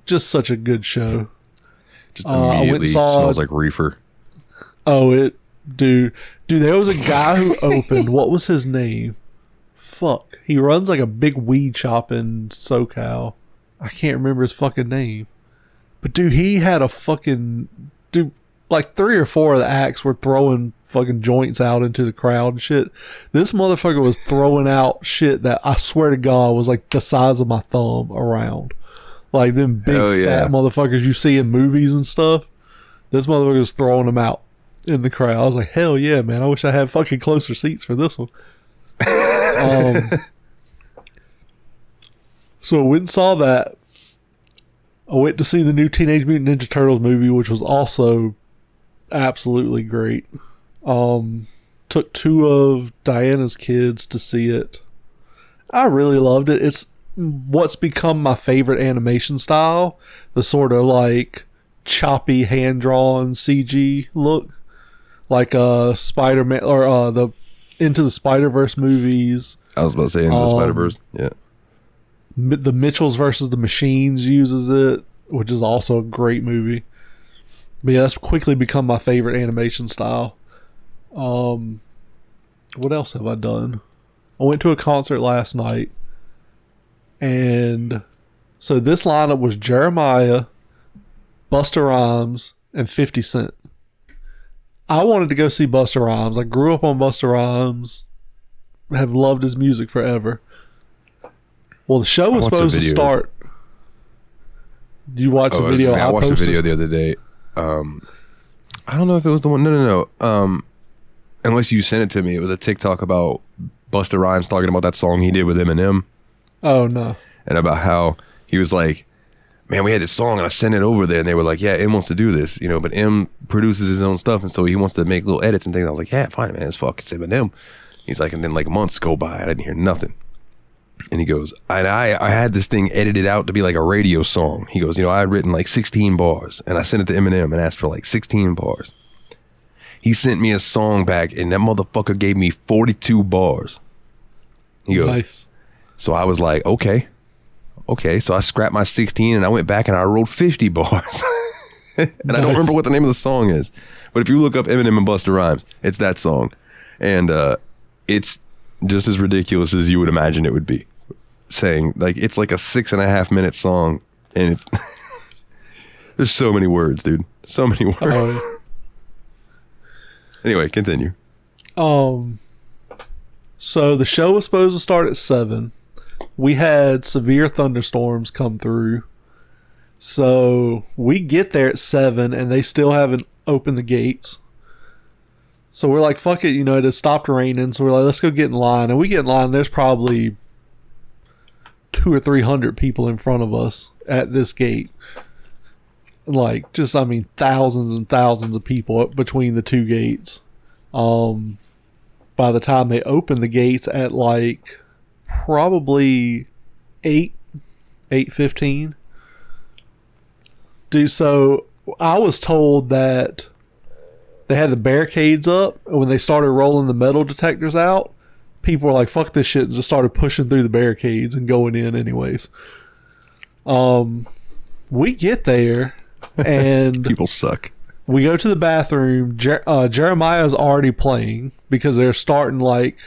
Just such a good show. Just immediately smells like reefer. Oh, dude, there was a guy who opened, what was his name? Fuck. He runs like a big weed shop in SoCal. I can't remember his fucking name. But dude, he had like 3 or 4 of the acts were throwing fucking joints out into the crowd and shit. This motherfucker was throwing out shit that I swear to God was like the size of my thumb around. Like them big fat motherfuckers you see in movies and stuff. This motherfucker was throwing them out in the crowd. I was like, hell yeah, man. I wish I had fucking closer seats for this one. So I went and saw that. I went to see the new Teenage Mutant Ninja Turtles movie, which was also absolutely great. Took 2 of Diana's kids to see it. I really loved it. It's what's become my favorite animation style. The sort of like choppy hand-drawn CG look. Like Spider-Man or the Into the Spider-Verse movies. I was about to say Into the Spider-Verse. Yeah. The Mitchells versus the Machines uses it, which is also a great movie. But yeah, that's quickly become my favorite animation style. What else have I done? I went to a concert last night. And so this lineup was Jeremiah, Busta Rhymes, and 50 Cent. I wanted to go see Busta Rhymes. I grew up on Busta Rhymes. Have loved his music forever. Well, the show was supposed to start. Did you watch the video? I watched the video the other day. I don't know if it was the one. No. Unless you sent it to me. It was a TikTok about Busta Rhymes talking about that song he did with Eminem. Oh, no. And about how he was like, man, we had this song and I sent it over there and they were like, yeah, M wants to do this, you know, but M produces his own stuff and so he wants to make little edits and things. I was like, yeah, fine, man, it's fucking Eminem. He's like, and then like months go by, I didn't hear nothing. And he goes, I had this thing edited out to be like a radio song. He goes, you know, I had written like 16 bars and I sent it to Eminem and asked for like 16 bars. He sent me a song back and that motherfucker gave me 42 bars. He goes, nice. So I was like, okay. So I scrapped my 16 and I went back and I wrote 50 bars. And nice. I don't remember what the name of the song is. But if you look up Eminem and Busta Rhymes, it's that song. And it's just as ridiculous as you would imagine it would be. Saying, like, it's like a 6.5 minute song. And it's there's so many words, dude. So many words. Anyway, continue. So the show was supposed to start at 7. We had severe thunderstorms come through. So we get there at 7 and they still haven't opened the gates. So we're like, fuck it, you know, it has stopped raining. So we're like, let's go get in line. And we get in line, there's probably 200 or 300 people in front of us at this gate. Like, just, I mean, thousands and thousands of people between the two gates. By the time they open the gates at like probably 8:15. Dude, so I was told that they had the barricades up, and when they started rolling the metal detectors out, people were like, fuck this shit, and just started pushing through the barricades and going in anyways. We get there, and people suck. We go to the bathroom. Jeremiah's already playing because they're starting like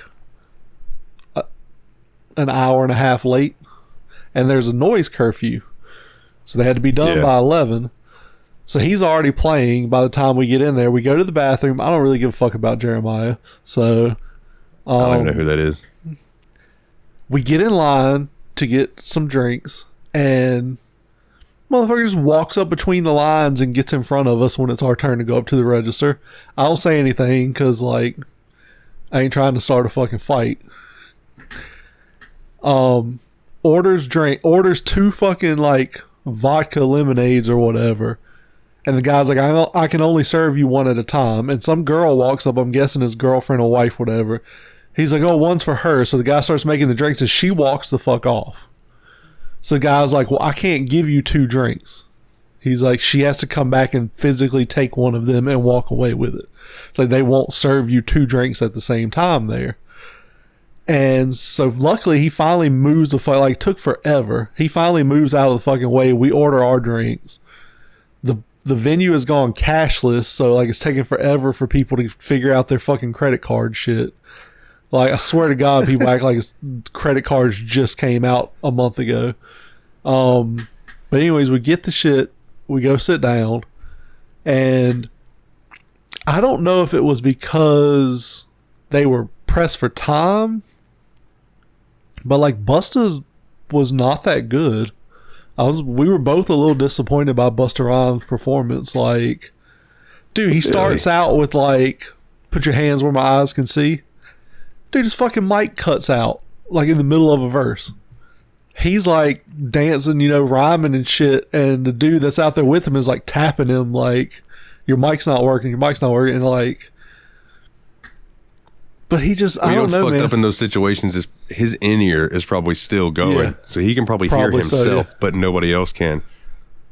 an hour and a half late, and there's a noise curfew, so they had to be done by 11. So he's already playing by the time we get in there. We go to the bathroom. I don't really give a fuck about Jeremiah, so I don't even know who that is. We get in line to get some drinks, and motherfucker just walks up between the lines and gets in front of us when it's our turn to go up to the register. I don't say anything because, like, I ain't trying to start a fucking fight. Orders 2 fucking, like, vodka lemonades or whatever. And the guy's like, I can only serve you one at a time. And some girl walks up, I'm guessing his girlfriend or wife, whatever. He's like, oh, one's for her. So the guy starts making the drinks and she walks the fuck off. So the guy's like, well, I can't give you 2 drinks. He's like, she has to come back and physically take one of them and walk away with it. It's like they won't serve you 2 drinks at the same time there. And so luckily he finally moves the fuck, like, took forever. He finally moves out of the fucking way. We order our drinks. The venue has gone cashless, so like it's taking forever for people to figure out their fucking credit card shit. Like, I swear to God, people act like his credit cards just came out a month ago. But anyways, we get the shit, we go sit down, and I don't know if it was because they were pressed for time, but like Busta's was not that good. We were both a little disappointed by Busta Rhymes' performance. Like, dude, he starts out with like, put your hands where my eyes can see. Dude, his fucking mic cuts out like in the middle of a verse. He's like dancing, you know, rhyming and shit, and the dude that's out there with him is like tapping him like, your mic's not working, and like, but he just, I don't know, what's fucked up in those situations is his in-ear is probably still going, so he can probably hear himself, but nobody else can.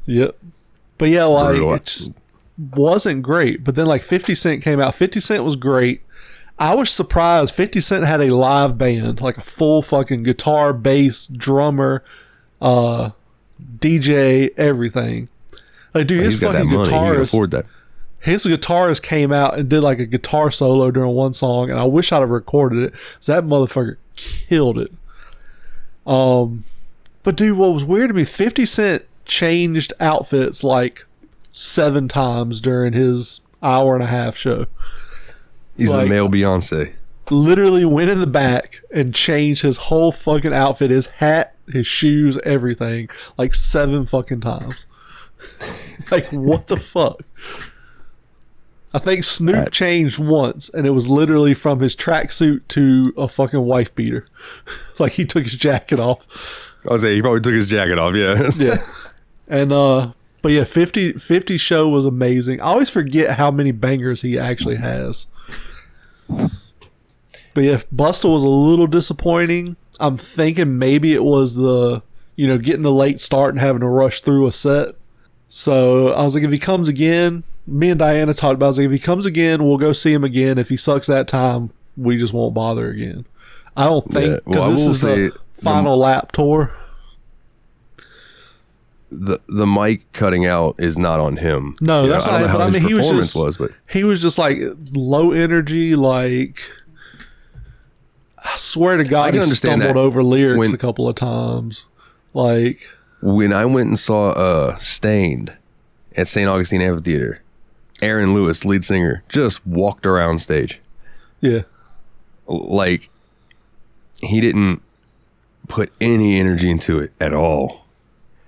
Yep. But yeah, like, it just wasn't great. But then like 50 Cent came out. 50 Cent was great. I was surprised 50 Cent had a live band, like a full fucking guitar, bass, drummer, DJ, everything. Like, dude, his fucking guitarist, he can afford that. His guitarist came out and did like a guitar solo during one song, and I wish I'd have recorded it. So that motherfucker killed it. But dude, what was weird to me, 50 Cent changed outfits like 7 times during his hour and a half show. He's like, the male Beyonce. Literally went in the back and changed his whole fucking outfit, his hat, his shoes, everything, like 7 fucking times. Like, what the fuck? I think Snoop changed once, and it was literally from his tracksuit to a fucking wife beater. Like, he took his jacket off. I was saying, he probably took his jacket off, yeah. Yeah. And but yeah, 50 show was amazing. I always forget how many bangers he actually has. But yeah, Busta was a little disappointing. I'm thinking maybe it was the, getting the late start and having to rush through a set. So I was like, if he comes again, me and Diana talked about it. I was like, if he comes again, we'll go see him again. If he sucks that time, we just won't bother again. I don't think, because this is the final lap tour. The mic cutting out is not on him. No, that's not. But I mean, he was just like low energy. Like, I swear to God, he stumbled over lyrics a couple of times. Like, when I went and saw Stained at St. Augustine Amphitheater, Aaron Lewis, lead singer, just walked around stage. Yeah, like he didn't put any energy into it at all.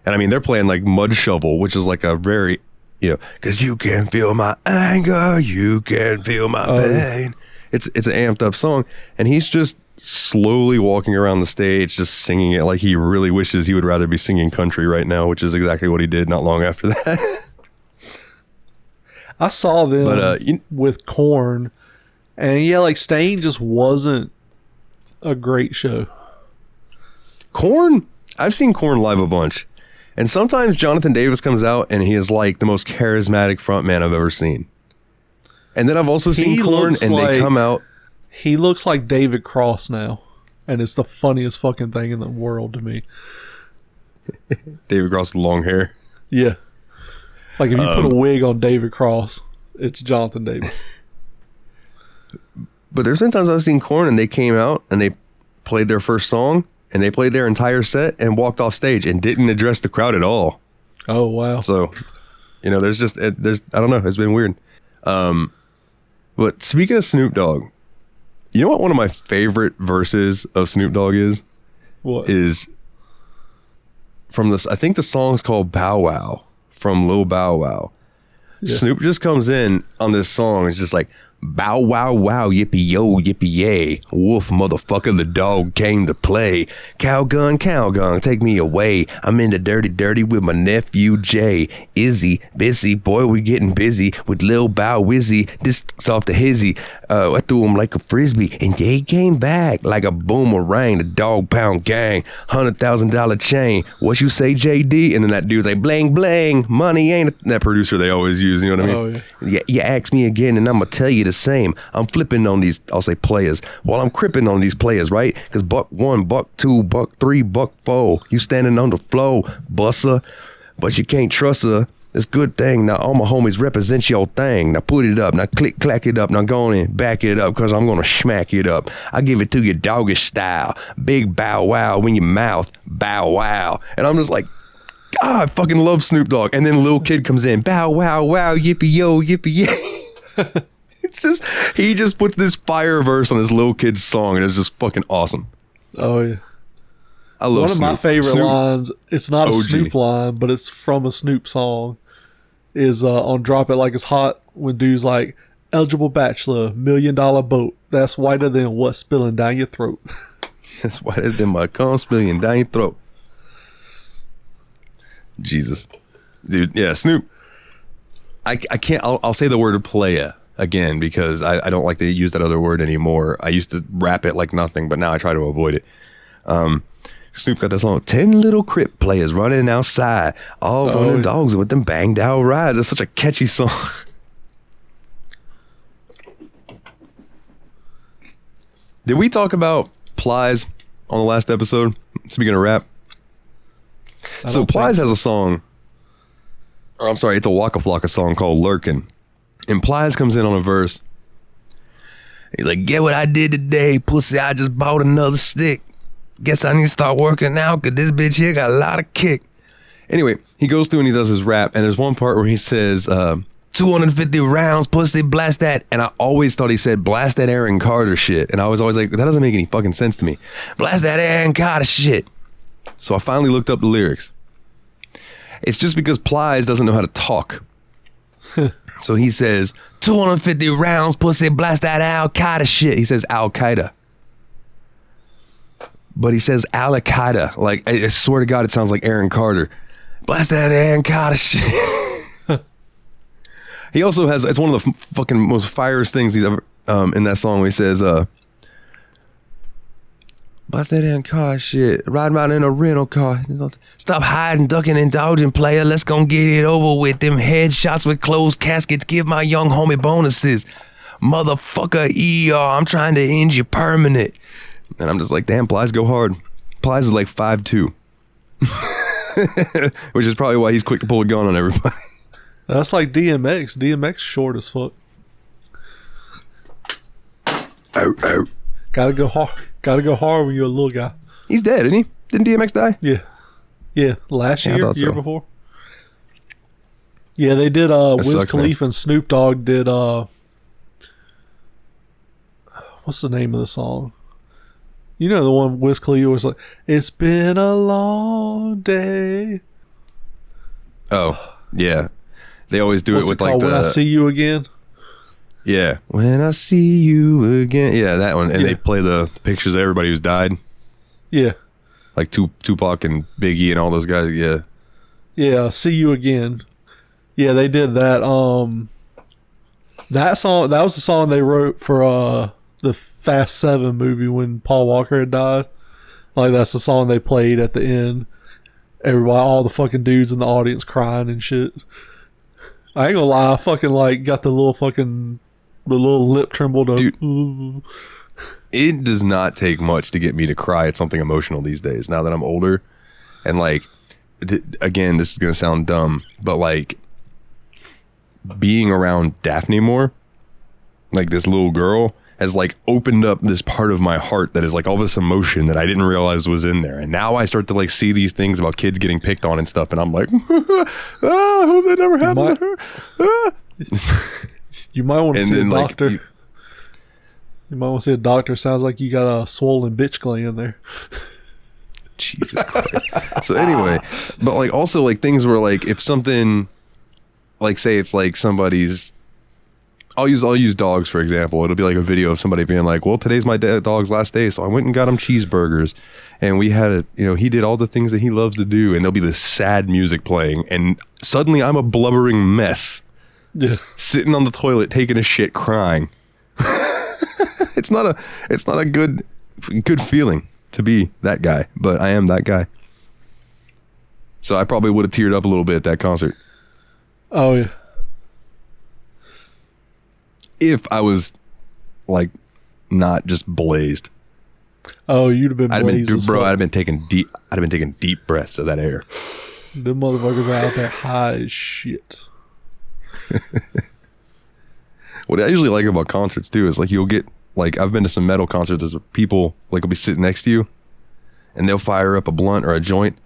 And I mean, they're playing like Mud Shovel, which is like a very, because you can feel my anger, you can feel my pain. It's an amped up song. And he's just slowly walking around the stage, just singing it like he really wishes he would rather be singing country right now, which is exactly what he did not long after that. I saw them with Korn, and yeah, like Stain just wasn't a great show. Korn, I've seen Korn live a bunch. And sometimes Jonathan Davis comes out and he is like the most charismatic frontman I've ever seen. And then I've also seen Korn and they come out. He looks like David Cross now. And it's the funniest fucking thing in the world to me. David Cross with long hair. Yeah. Like if you put a wig on David Cross, it's Jonathan Davis. But there's been times I've seen Korn and they came out and they played their first song. And they played their entire set and walked off stage and didn't address the crowd at all. Oh, wow. So, I don't know. It's been weird. But speaking of Snoop Dogg, you know what one of my favorite verses of Snoop Dogg is? What? Is from this, I think the song's called Bow Wow from Lil Bow Wow. Yeah. Snoop just comes in on this song. It's just like, bow wow wow, yippee yo, yippee yay. Wolf motherfucker, the dog came to play. Cow gun, take me away. I'm in the dirty with my nephew Jay. Izzy, busy, boy, we getting busy with Lil Bow Wizzy. This off the hizzy. I threw him like a frisbee, and Jay came back like a boomerang. The dog pound gang, $100,000 chain. What you say, JD? And then that dude's like, bling bling, money ain't that producer they always use. You know what I mean? Oh, yeah. You ask me again, and I'm gonna tell you the same. I'm flipping on these, I'll say players, while I'm cripping on these players, right? Because buck one, buck two, buck three, buck four. You standing on the floor, busser, but you can't trust her. It's a good thing. Now all my homies represent your thing. Now put it up. Now click, clack it up. Now go on and back it up, because I'm going to smack it up. I give it to you doggish style. Big bow wow in your mouth. Bow wow. And I'm just like, God, I fucking love Snoop Dogg. And then little kid comes in. Bow wow wow, yippee yo, yippee yay. It's just, he just puts this fire verse on this little kid's song, and it's just fucking awesome. Oh, yeah. I love One Snoop. of my favorite Snoop, lines, it's not OG. a Snoop line, but it's from a Snoop song, is on Drop It Like It's Hot, when dude's like, eligible bachelor, $1 million boat. That's whiter than what's spilling down your throat. That's whiter than my cum spilling down your throat. Jesus. Dude, yeah, Snoop. I can't, I'll say the word playa again, because I don't like to use that other word anymore. I used to rap it like nothing, but now I try to avoid it. Snoop got that song, 10 little crip players running outside, all running dogs with them banged out rides. It's such a catchy song. Did we talk Plies on the last episode? Speaking of rap. So Plies has a song, or I'm sorry, it's a Waka Flocka song called Lurkin'. And Plies comes in on a verse. He's like, get what I did today, pussy, I just bought another stick. Guess I need to start working out, cause this bitch here got a lot of kick. Anyway, he goes through and he does his rap, and there's one part where he says, 250 rounds, pussy, blast that. And I always thought he said, blast that Aaron Carter shit. And I was always like, that doesn't make any fucking sense to me. Blast that Aaron Carter shit. So I finally looked up the lyrics. It's just because Plies doesn't know how to talk. So he says, 250 rounds, pussy, blast that Al Qaeda shit. He says Al Qaeda. But he says Al Qaeda. Like, I swear to God, it sounds like Aaron Carter. Blast that and Kana shit. He also has, it's one of the fucking most fierce things he's ever, in that song where he says, blast that and car shit. Riding around in a rental car. Stop hiding, ducking, and dodging, player. Let's go get it over with. Them headshots with closed caskets. Give my young homie bonuses. Motherfucker ER, I'm trying to end you permanent. And I'm just like, damn, Plies go hard. Plies is like 5'2". Which is probably why he's quick to pull a gun on everybody. That's like DMX. DMX short as fuck. Ow. Gotta go hard when you're a little guy. He's dead, isn't he? Didn't DMX die? Yeah. Last year, year so. before. Yeah, they did. Wiz Khalifa and Snoop Dogg did. What's the name of the song? You know the one Wiz Khalifa was like, "It's been a long day." Oh yeah, they always do it with like When I See You Again. Yeah, when I see you again. Yeah, that one. And they play the pictures of everybody who's died. Yeah. Like Tupac and Biggie and all those guys. Yeah. Yeah, See You Again. Yeah, they did that. That song, that was the song they wrote for the Fast 7 movie when Paul Walker had died. Like, that's the song they played at the end. Everybody, all the fucking dudes in the audience crying and shit. I ain't gonna lie, I fucking like got the little lip tremble to. Dude, it does not take much to get me to cry at something emotional these days. Now that I'm older, and like, again, this is gonna sound dumb, but like, being around Daphne more, like this little girl, has like opened up this part of my heart that is like all this emotion that I didn't realize was in there. And now I start to like see these things about kids getting picked on and stuff, and I'm like, I hope that never happened to her. You might want to see a doctor. You might want to see a doctor. Sounds like you got a swollen bitch gland there. Jesus Christ. So anyway, but like also like things where like if something, like say it's like somebody's, I'll use dogs for example. It'll be like a video of somebody being like, well, today's my dog's last day, so I went and got him cheeseburgers, and we had he did all the things that he loves to do, and there'll be this sad music playing, and suddenly I'm a blubbering mess. Yeah. Sitting on the toilet taking a shit crying. It's not a good feeling to be that guy, but I am that guy. So I probably would have teared up a little bit at that concert. Oh yeah. If I was like not just blazed. Oh, you'd have been blazed. I'd have been taking deep breaths of that air. Them motherfuckers are out there high as shit. What I usually like about concerts too is like you'll get like I've been to some metal concerts. There's people like will be sitting next to you, and they'll fire up a blunt or a joint,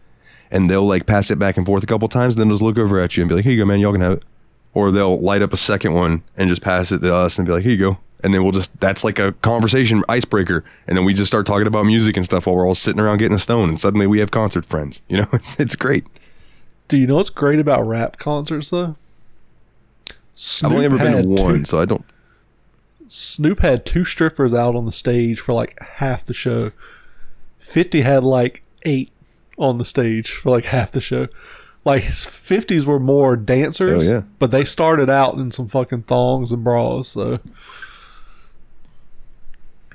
and they'll like pass it back and forth a couple times, and then just look over at you and be like, "Here you go, man. Y'all can have it." Or they'll light up a second one and just pass it to us and be like, "Here you go." And then that's like a conversation icebreaker, and then we just start talking about music and stuff while we're all sitting around getting a stone, and suddenly we have concert friends. You know, it's great. Do you know what's great about rap concerts though? I've only ever been to one, so I don't. Snoop had 2 strippers out on the stage for like half the show. 50 had like 8 on the stage for like half the show. Like 50s were more dancers, but they started out in some fucking thongs and bras. So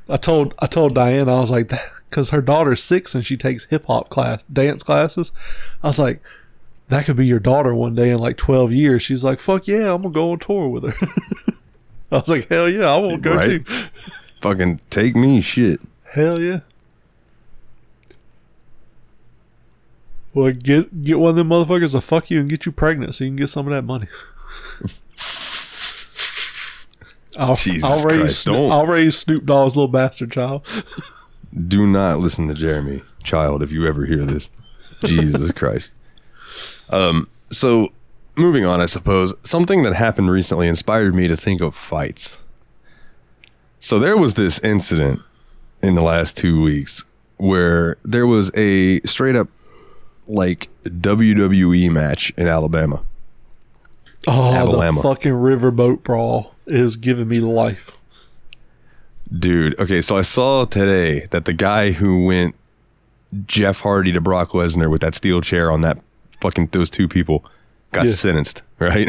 I told Diana, I was like, because her daughter's 6 and she takes hip hop dance classes. I was like, that could be your daughter one day in like 12 years. She's like, fuck yeah, I'm gonna go on tour with her. I was like, hell yeah, I won't go too. Fucking take me, shit. Hell yeah. Well, get one of them motherfuckers to fuck you and get you pregnant so you can get some of that money. I'll raise Snoop Dogg's little bastard child. Do not listen to Jeremy, child, if you ever hear this. Jesus Christ. So moving on, I suppose, something that happened recently inspired me to think of fights. So there was this incident in the last 2 weeks where there was a straight up like WWE match in Alabama. The fucking riverboat brawl is giving me life. Dude, okay, so I saw today that the guy who went Jeff Hardy to Brock Lesnar with that steel chair on that fucking those two people got sentenced, right?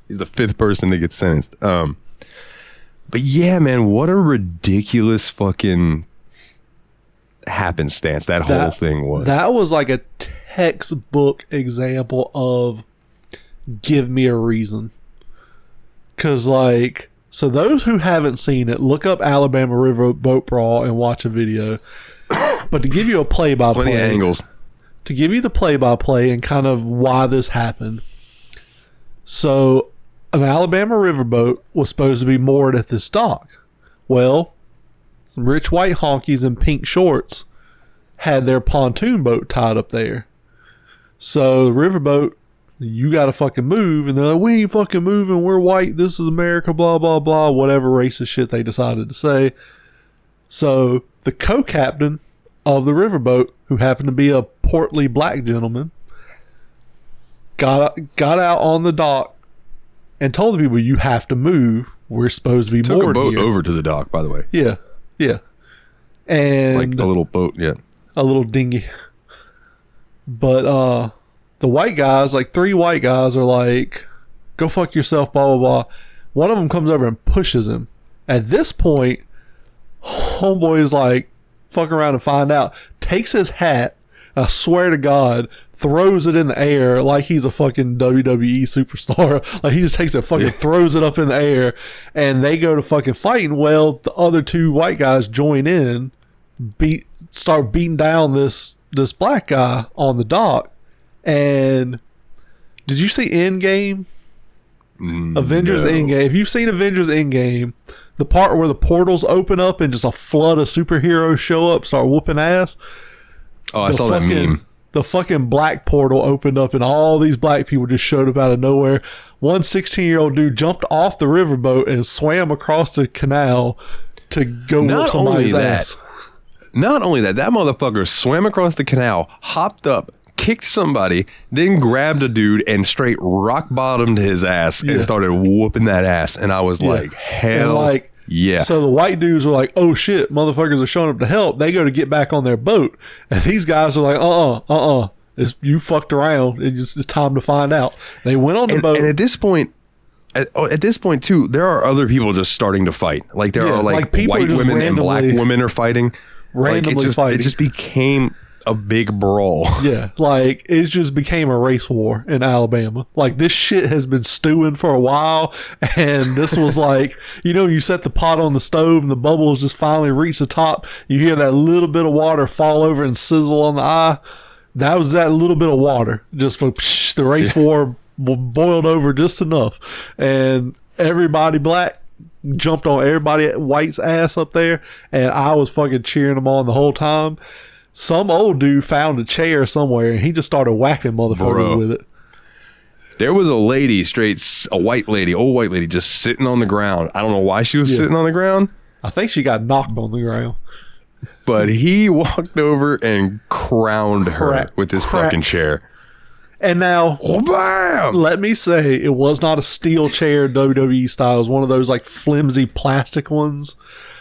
He's the 5th person that gets sentenced. But yeah, man, what a ridiculous fucking happenstance that whole thing was. That was like a textbook example of give me a reason. Because, like, so those who haven't seen it, look up Alabama Riverboat Brawl and watch a video. But to give you a play-by-play. Plenty of angles. To give you the play-by-play and kind of why this happened. So, an Alabama riverboat was supposed to be moored at this dock. Well, some rich white honkies in pink shorts had their pontoon boat tied up there. So, the riverboat, you gotta fucking move. And they're like, we ain't fucking moving. We're white. This is America, blah, blah, blah. Whatever racist shit they decided to say. So, the co-captain of the riverboat, who happened to be a portly black gentleman, got out on the dock and told the people, you have to move. We're supposed to be moored here. Took a boat over to the dock, by the way. Yeah. Yeah. And like a little boat, yeah. A little dinghy. But the white guys, like 3 white guys, are like, go fuck yourself, blah, blah, blah. One of them comes over and pushes him. At this point, homeboy is like, fuck around and find out. Takes his hat, I swear to God, throws it in the air like he's a fucking WWE superstar. Like he just takes it, fucking throws it up in the air, and they go to fucking fighting. Well, the other 2 white guys join in, start beating down this black guy on the dock. And did you see Endgame? Avengers Endgame. If you've seen Avengers Endgame, the part where the portals open up and just a flood of superheroes show up, start whooping ass. Oh, I saw that meme. The fucking black portal opened up and all these black people just showed up out of nowhere. One 16-year-old dude jumped off the riverboat and swam across the canal to go whoop somebody's ass. Not only that motherfucker swam across the canal, hopped up, kicked somebody, then grabbed a dude and straight rock bottomed his ass and started whooping that ass. And I was like, hell yeah. So the white dudes were like, oh shit, motherfuckers are showing up to help. They go to get back on their boat. And these guys are like, you fucked around. It's time to find out. They went on the boat. And at this point too, there are other people just starting to fight. Like there are like white women and black women are fighting. Randomly fighting. It just became a big brawl. Yeah, like it just became a race war in Alabama. Like this shit has been stewing for a while, and this was like, you set the pot on the stove and the bubbles just finally reach the top. You hear that little bit of water fall over and sizzle on the eye. That was that little bit of water. Just for the race war boiled over just enough, and everybody black jumped on everybody white's ass up there, and I was fucking cheering them on the whole time. Some old dude found a chair somewhere and he just started whacking motherfuckers with it. There was a lady, old white lady, just sitting on the ground. I don't know why she was sitting on the ground. I think she got knocked on the ground. But he walked over and crowned her with this fucking chair. And now, bam! Let me say, it was not a steel chair WWE style. It was one of those like flimsy plastic ones.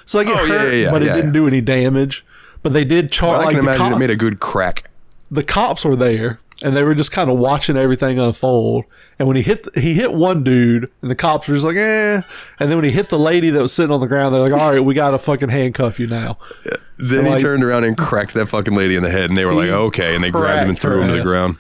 So like it hurt, but it didn't do any damage. But they did charge. I can imagine it made a good crack. The cops were there, and they were just kind of watching everything unfold. And when he hit one dude, and the cops were just like, eh. And then when he hit the lady that was sitting on the ground, they're like, all right, we got to fucking handcuff you now. Yeah. Then he turned around and cracked that fucking lady in the head, and they were like, okay. And they grabbed him and threw him to the ground.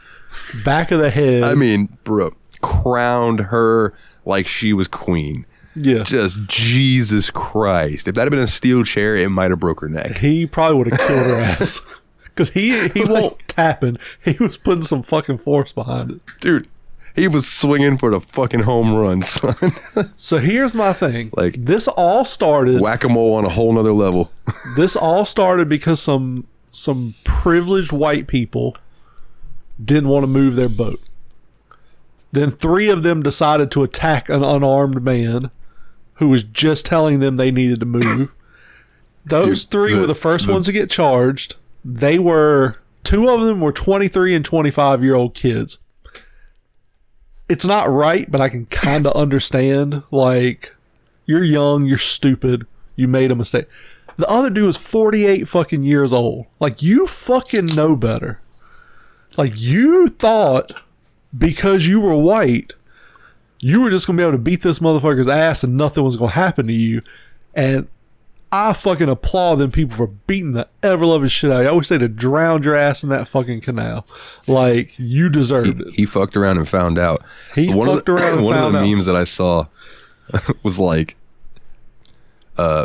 Back of the head. I mean, bro, crowned her like she was queen. Yeah. Just Jesus Christ. If that had been a steel chair, it might have broke her neck. He probably would have killed her ass. Because he won't tapping. He was putting some fucking force behind it. Dude, he was swinging for the fucking home run, son. So here's my thing. Like, this all started... Whack-a-mole on a whole nother level. This all started because some privileged white people didn't want to move their boat. Then 3 of them decided to attack an unarmed man who was just telling them they needed to move. Those 3 were the first ones to get charged. 2 of them were 23 and 25-year-old kids. It's not right, but I can kind of understand. Like, you're young, you're stupid, you made a mistake. The other dude was 48 fucking years old. Like, you fucking know better. Like, you thought because you were white, you were just going to be able to beat this motherfucker's ass and nothing was going to happen to you. And I fucking applaud them people for beating the ever-loving shit out of you. I wish they'd have drowned your ass in that fucking canal. Like, you deserved it. He fucked around and found out. One of the memes that I saw was like,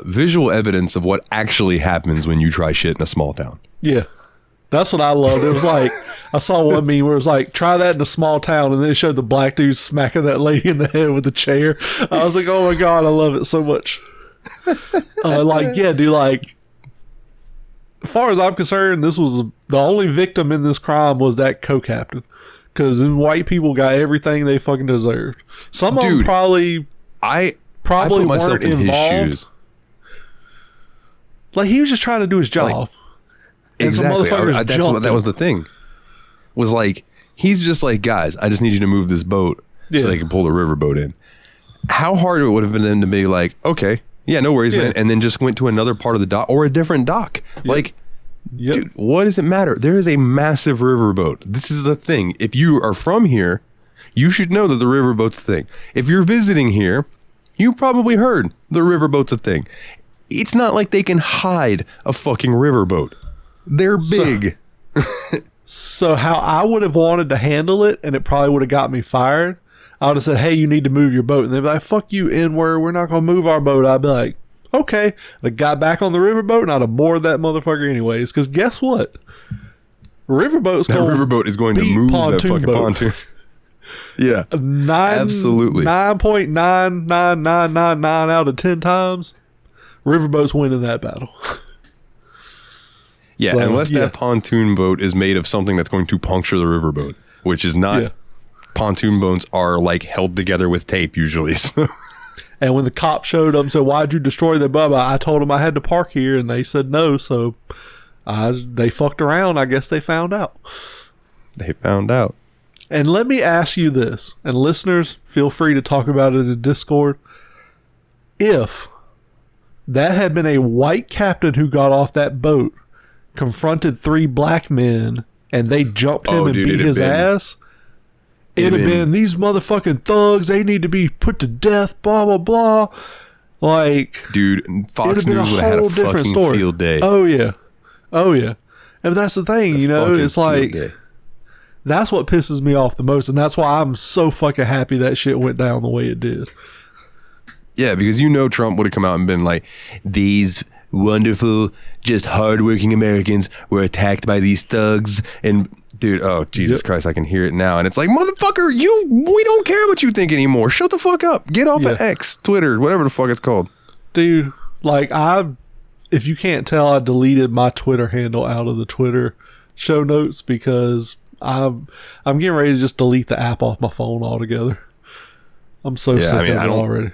visual evidence of what actually happens when you try shit in a small town. Yeah. That's what I loved. It was like, I saw one meme where it was like, try that in a small town, and then it showed the black dude smacking that lady in the head with the chair. I was like, oh my God, I love it so much. Like, yeah, dude, like, as far as I'm concerned, this was the only victim in this crime was that co-captain. Because white people got everything they fucking deserved. Some of them probably weren't involved. His shoes. Like, he was just trying to do his job. Like, exactly. That was the thing. Was like, he's just like, guys, I just need you to move this boat so they can pull the riverboat in. How hard it would have been then to be like, okay, yeah, no worries, man, and then just went to another part of the dock or a different dock. Yep. Like, dude, what does it matter? There is a massive riverboat. This is the thing. If you are from here, you should know that the riverboat's a thing. If you're visiting here, you probably heard the riverboat's a thing. It's not like they can hide a fucking riverboat. They're big. So how I would have wanted to handle it, and it probably would have got me fired, I would have said, hey, you need to move your boat. And they'd be like, fuck you, N-word, we're not going to move our boat. I'd be like, okay. I got back on the riverboat, and I'd have bored that motherfucker anyways. Because guess what? Riverboat is going to move that fucking pontoon. Yeah, absolutely. 9.99999 out of 10 times, riverboat's winning that battle. Yeah, so, unless that pontoon boat is made of something that's going to puncture the riverboat, which is not. Yeah. Pontoon boats are like held together with tape usually. So. And when the cop showed up and said, why'd you destroy the bubba? I told them I had to park here, and they said no. So they fucked around. I guess they found out. They found out. And let me ask you this, and listeners, feel free to talk about it in Discord. If that had been a white captain who got off that boat, confronted 3 black men, and they jumped him and beat his ass, it'd have been, these motherfucking thugs, they need to be put to death, blah, blah, blah. Like, dude, Fox News would have had a fucking field day. Oh, yeah. Oh, yeah. And that's the thing, you know, it's like, that's what pisses me off the most, and that's why I'm so fucking happy that shit went down the way it did. Yeah, because you know Trump would have come out and been like, these wonderful, just hardworking Americans were attacked by these thugs, and dude, oh Jesus Christ, I can hear it now, and it's like, motherfucker, we don't care what you think anymore. Shut the fuck up. Get off of X, Twitter, whatever the fuck it's called. Dude, like, if you can't tell, I deleted my Twitter handle out of the Twitter show notes because I'm getting ready to just delete the app off my phone altogether. I'm so sick of it already.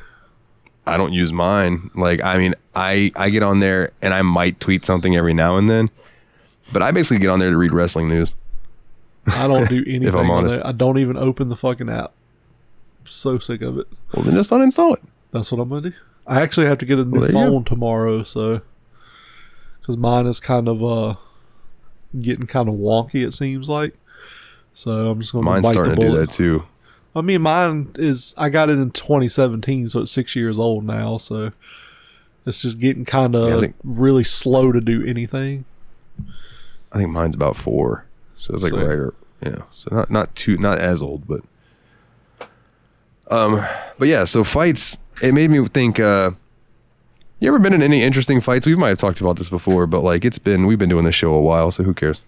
I don't use mine. Like, I mean, I get on there and I might tweet something every now and then, but I basically get on there to read wrestling news. I don't do anything on there. I don't even open the fucking app. I'm so sick of it. Well, then just uninstall it. That's what I'm going to do. I actually have to get a new phone tomorrow, so, because mine is kind of getting kind of wonky, it seems like. So I'm just going to bite the bullet. Mine's starting to do that too. I mean, mine is, I got it in 2017, so it's 6 years old now, so it's just getting kind of really slow to do anything. I think mine's about 4, so it's like right, so not as old, but yeah, so fights, it made me think, you ever been in any interesting fights? We might have talked about this before, but like we've been doing this show a while, so who cares?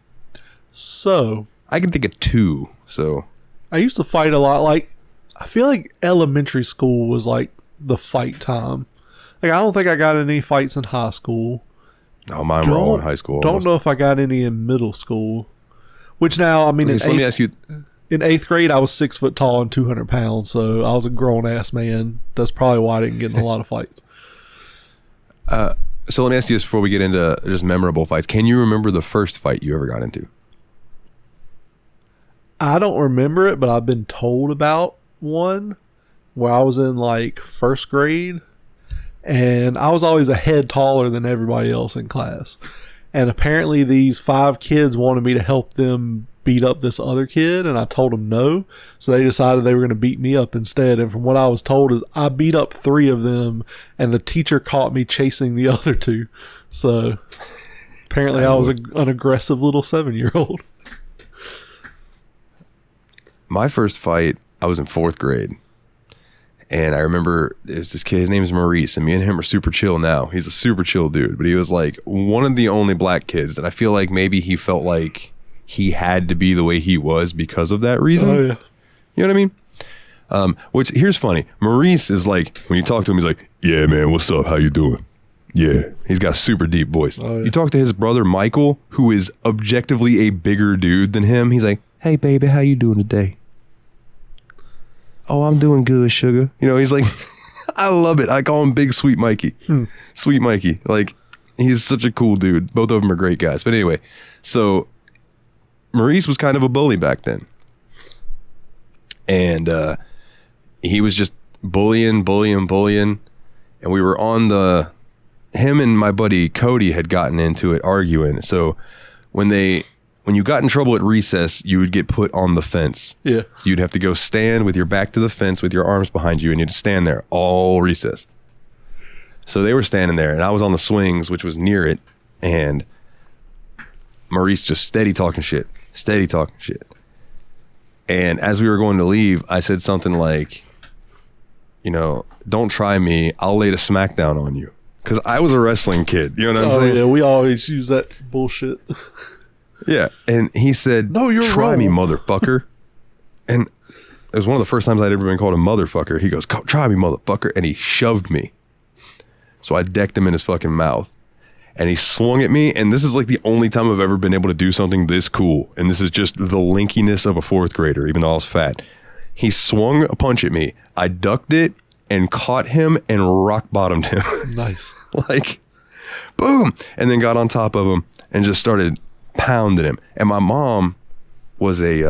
So I can think of 2, so I used to fight a lot. Like, I feel like elementary school was like the fight time. Like, I don't think I got any fights in high school. No, mine were all in high school. Don't know if I got any in middle school. Which now, I mean, in 8th grade, I was 6 foot tall and 200 pounds, so I was a grown ass man. That's probably why I didn't get in a lot of fights. So let me ask you this before we get into just memorable fights. Can you remember the first fight you ever got into? I don't remember it, but I've been told about one where I was in like 1st grade, and I was always a head taller than everybody else in class. And apparently these 5 kids wanted me to help them beat up this other kid, and I told them no. So they decided they were going to beat me up instead. And from what I was told is I beat up 3 of them, and the teacher caught me chasing the other 2. So apparently I was an aggressive little 7-year-old. My first fight, I was in 4th grade. And I remember there's this kid, his name is Maurice, and me and him are super chill now. He's a super chill dude, but he was like one of the only black kids that I feel like maybe he felt like he had to be the way he was because of that reason. Oh, yeah. You know what I mean? Which, here's funny. Maurice is like, when you talk to him, he's like, yeah, man, what's up? How you doing? Yeah. He's got a super deep voice. Oh, yeah. You talk to his brother, Michael, who is objectively a bigger dude than him. He's like, hey, baby, how you doing today? Oh, I'm doing good, sugar. You know, he's like, I love it. I call him Big Sweet Mikey. Sweet Mikey. Like, he's such a cool dude. Both of them are great guys. But anyway, so Maurice was kind of a bully back then. And he was just bullying. And we were on him and my buddy Cody had gotten into it arguing. So when you got in trouble at recess, you would get put on the fence. Yeah. So you'd have to go stand with your back to the fence with your arms behind you, and you'd stand there all recess. So they were standing there, and I was on the swings, which was near it, and Maurice just steady talking shit. And as we were going to leave, I said something like, you know, don't try me. I'll lay the smackdown on you. Because I was a wrestling kid. You know what I'm saying? Yeah, we always use that bullshit. Yeah, and he said, no, you're try wrong. me, motherfucker. And it was one of the first times I'd ever been called a motherfucker. He goes, try me, motherfucker. And he shoved me. So I decked him in his fucking mouth. And he swung at me. And this is like the only time I've ever been able to do something this cool. And this is just the linkiness of a 4th grader, even though I was fat. He swung a punch at me. I ducked it and caught him and rock bottomed him. Nice. Like, boom. And then got on top of him and just started pounding him. And my mom was like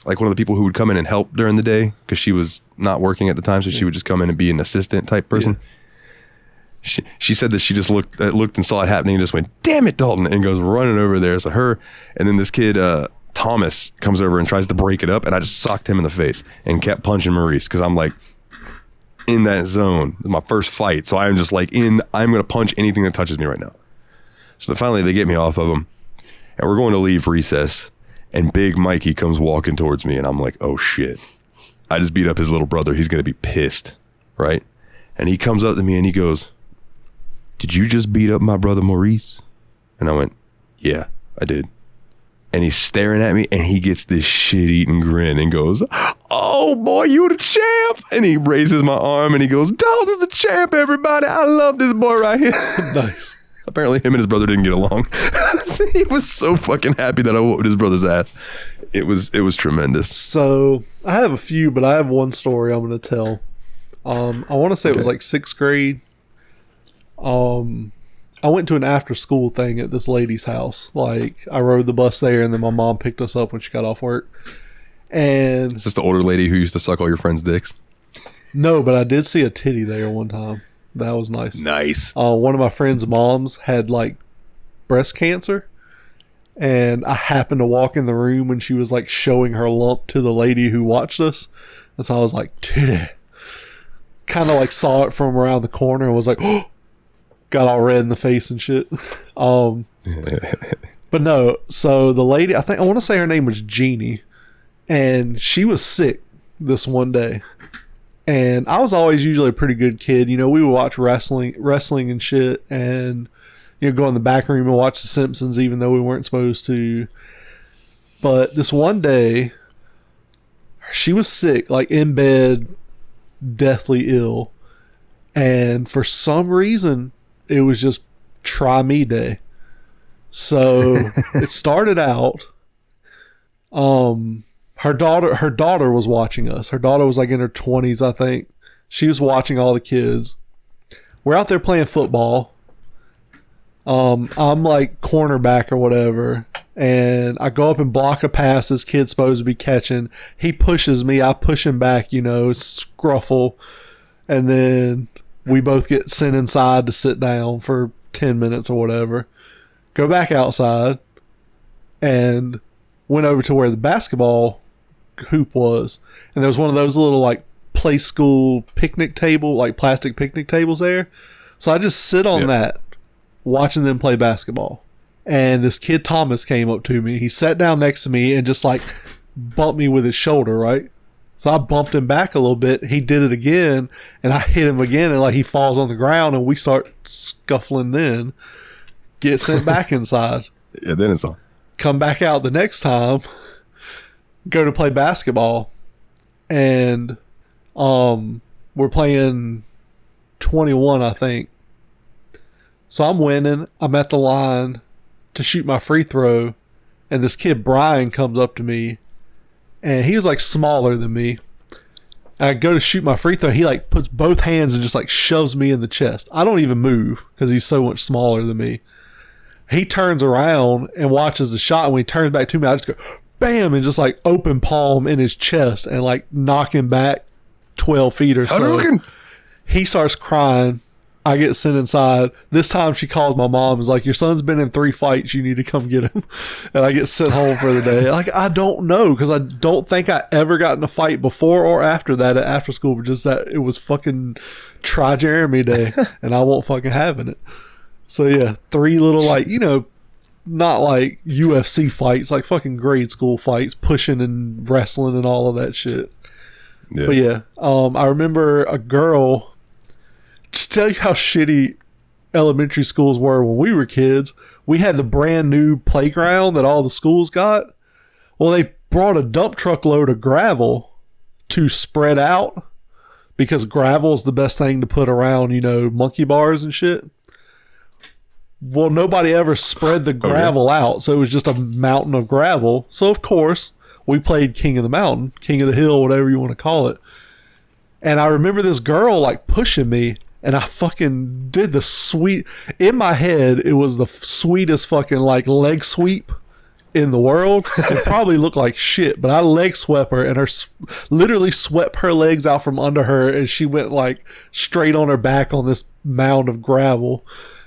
one of the people who would come in and help during the day because she was not working at the time, so she would just come in and be an assistant type person. Yeah. She said that she just looked and saw it happening and just went, damn it, Dalton, and goes running over there. So her and then this kid Thomas comes over and tries to break it up, and I just socked him in the face and kept punching Maurice because I'm like in that zone. It's my first fight, so I'm just like I'm gonna punch anything that touches me right now. So finally they get me off of him, and we're going to leave recess, and Big Mikey comes walking towards me, and I'm like, oh shit, I just beat up his little brother. He's going to be pissed, right? And he comes up to me and he goes, did you just beat up my brother Maurice? And I went, yeah, I did. And he's staring at me, and he gets this shit-eating grin and goes, oh boy, you the champ. And he raises my arm and he goes, Dalton's the champ, everybody. I love this boy right here. Nice. Apparently him and his brother didn't get along. He was so fucking happy that I whooped his brother's ass. It was tremendous. So I have a few, but I have one story I'm going to tell. I want to say it was like 6th grade. I went to an after school thing at this lady's house. Like, I rode the bus there, and then my mom picked us up when she got off work. And is this the older lady who used to suck all your friends' dicks? No, but I did see a titty there one time. That was nice. Nice. One of my friend's moms had like breast cancer, and I happened to walk in the room when she was like showing her lump to the lady who watched us. And so I was like, titty. Kind of like saw it from around the corner and was like, oh, got all red in the face and shit. But no, so the lady, I want to say her name was Jeannie, and she was sick this one day. And I was always usually a pretty good kid. You know, we would watch wrestling and shit, and, you know, go in the back room and watch The Simpsons even though we weren't supposed to. But this one day, she was sick, like in bed, deathly ill. And for some reason, it was just try me day. So it started out, her daughter was watching us. Her daughter was like in her 20s, I think. She was watching all the kids. We're out there playing football. I'm like cornerback or whatever, and I go up and block a pass this kid's supposed to be catching. He pushes me. I push him back, you know, scruffle. And then we both get sent inside to sit down for 10 minutes or whatever. Go back outside, and went over to where the basketball hoop was, and there was one of those little like play school picnic table, like plastic picnic tables there. So I just sit on that watching them play basketball. And this kid Thomas came up to me. He sat down next to me and just like bumped me with his shoulder, right? So I bumped him back a little bit. He did it again, and I hit him again, and like he falls on the ground, and we start scuffling. Then get sent back inside. Yeah, then it's on. Come back out the next time, go to play basketball, and we're playing 21, I think. So I'm winning. I'm at the line to shoot my free throw, and this kid Brian comes up to me, and he was like smaller than me. I go to shoot my free throw. He like puts both hands and just like shoves me in the chest. I don't even move because he's so much smaller than me. He turns around and watches the shot, and when he turns back to me, I just go bam and just like open palm in his chest and like knock him back 12 feet or so. He starts crying. I get sent inside. This time she calls my mom. Is like, your son's been in 3 fights. You need to come get him. And I get sent home for the day. Like, I don't know, because I don't think I ever got in a fight before or after that at after school. But just that it was fucking Try Jeremy Day, and I won't fucking having it. So yeah, 3 little like, you know, not like UFC fights, like fucking grade school fights, pushing and wrestling and all of that shit. Yeah. But yeah, I remember a girl. To tell you how shitty elementary schools were when we were kids, we had the brand new playground that all the schools got. Well, they brought a dump truck load of gravel to spread out because gravel is the best thing to put around, you know, monkey bars and shit. Well, nobody ever spread the gravel out, so it was just a mountain of gravel. So, of course, we played King of the Mountain, King of the Hill, whatever you want to call it. And I remember this girl, like, pushing me, and I fucking did the sweet... In my head, it was the sweetest fucking, like, leg sweep in the world. It probably looked like shit, but I leg swept her, and literally swept her legs out from under her, and she went, like, straight on her back on this mound of gravel.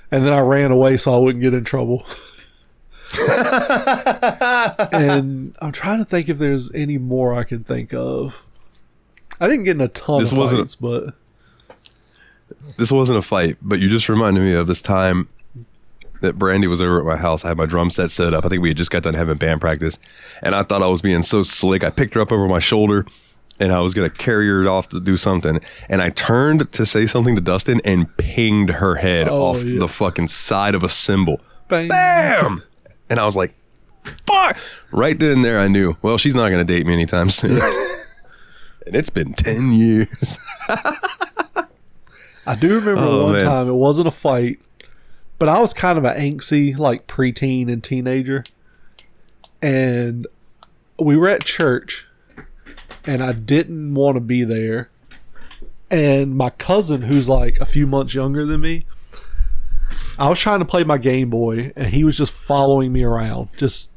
And then I ran away so I wouldn't get in trouble. And I'm trying to think if there's any more I can think of. I didn't get in a ton of fights, but... This wasn't a fight, but you just reminded me of this time that Brandy was over at my house. I had my drum set set up. I think we had just got done having band practice. And I thought I was being so slick. I picked her up over my shoulder, and I was going to carry her off to do something. And I turned to say something to Dustin and pinged her head off the fucking side of a cymbal. Bang. Bam! And I was like, fuck! Right then and there I knew, well, she's not going to date me anytime soon. And it's been 10 years. I do remember one time, it wasn't a fight, but I was kind of an angsty, like preteen and teenager. And we were at church, and I didn't want to be there. And my cousin, who's like a few months younger than me, I was trying to play my Game Boy, and he was just following me around, just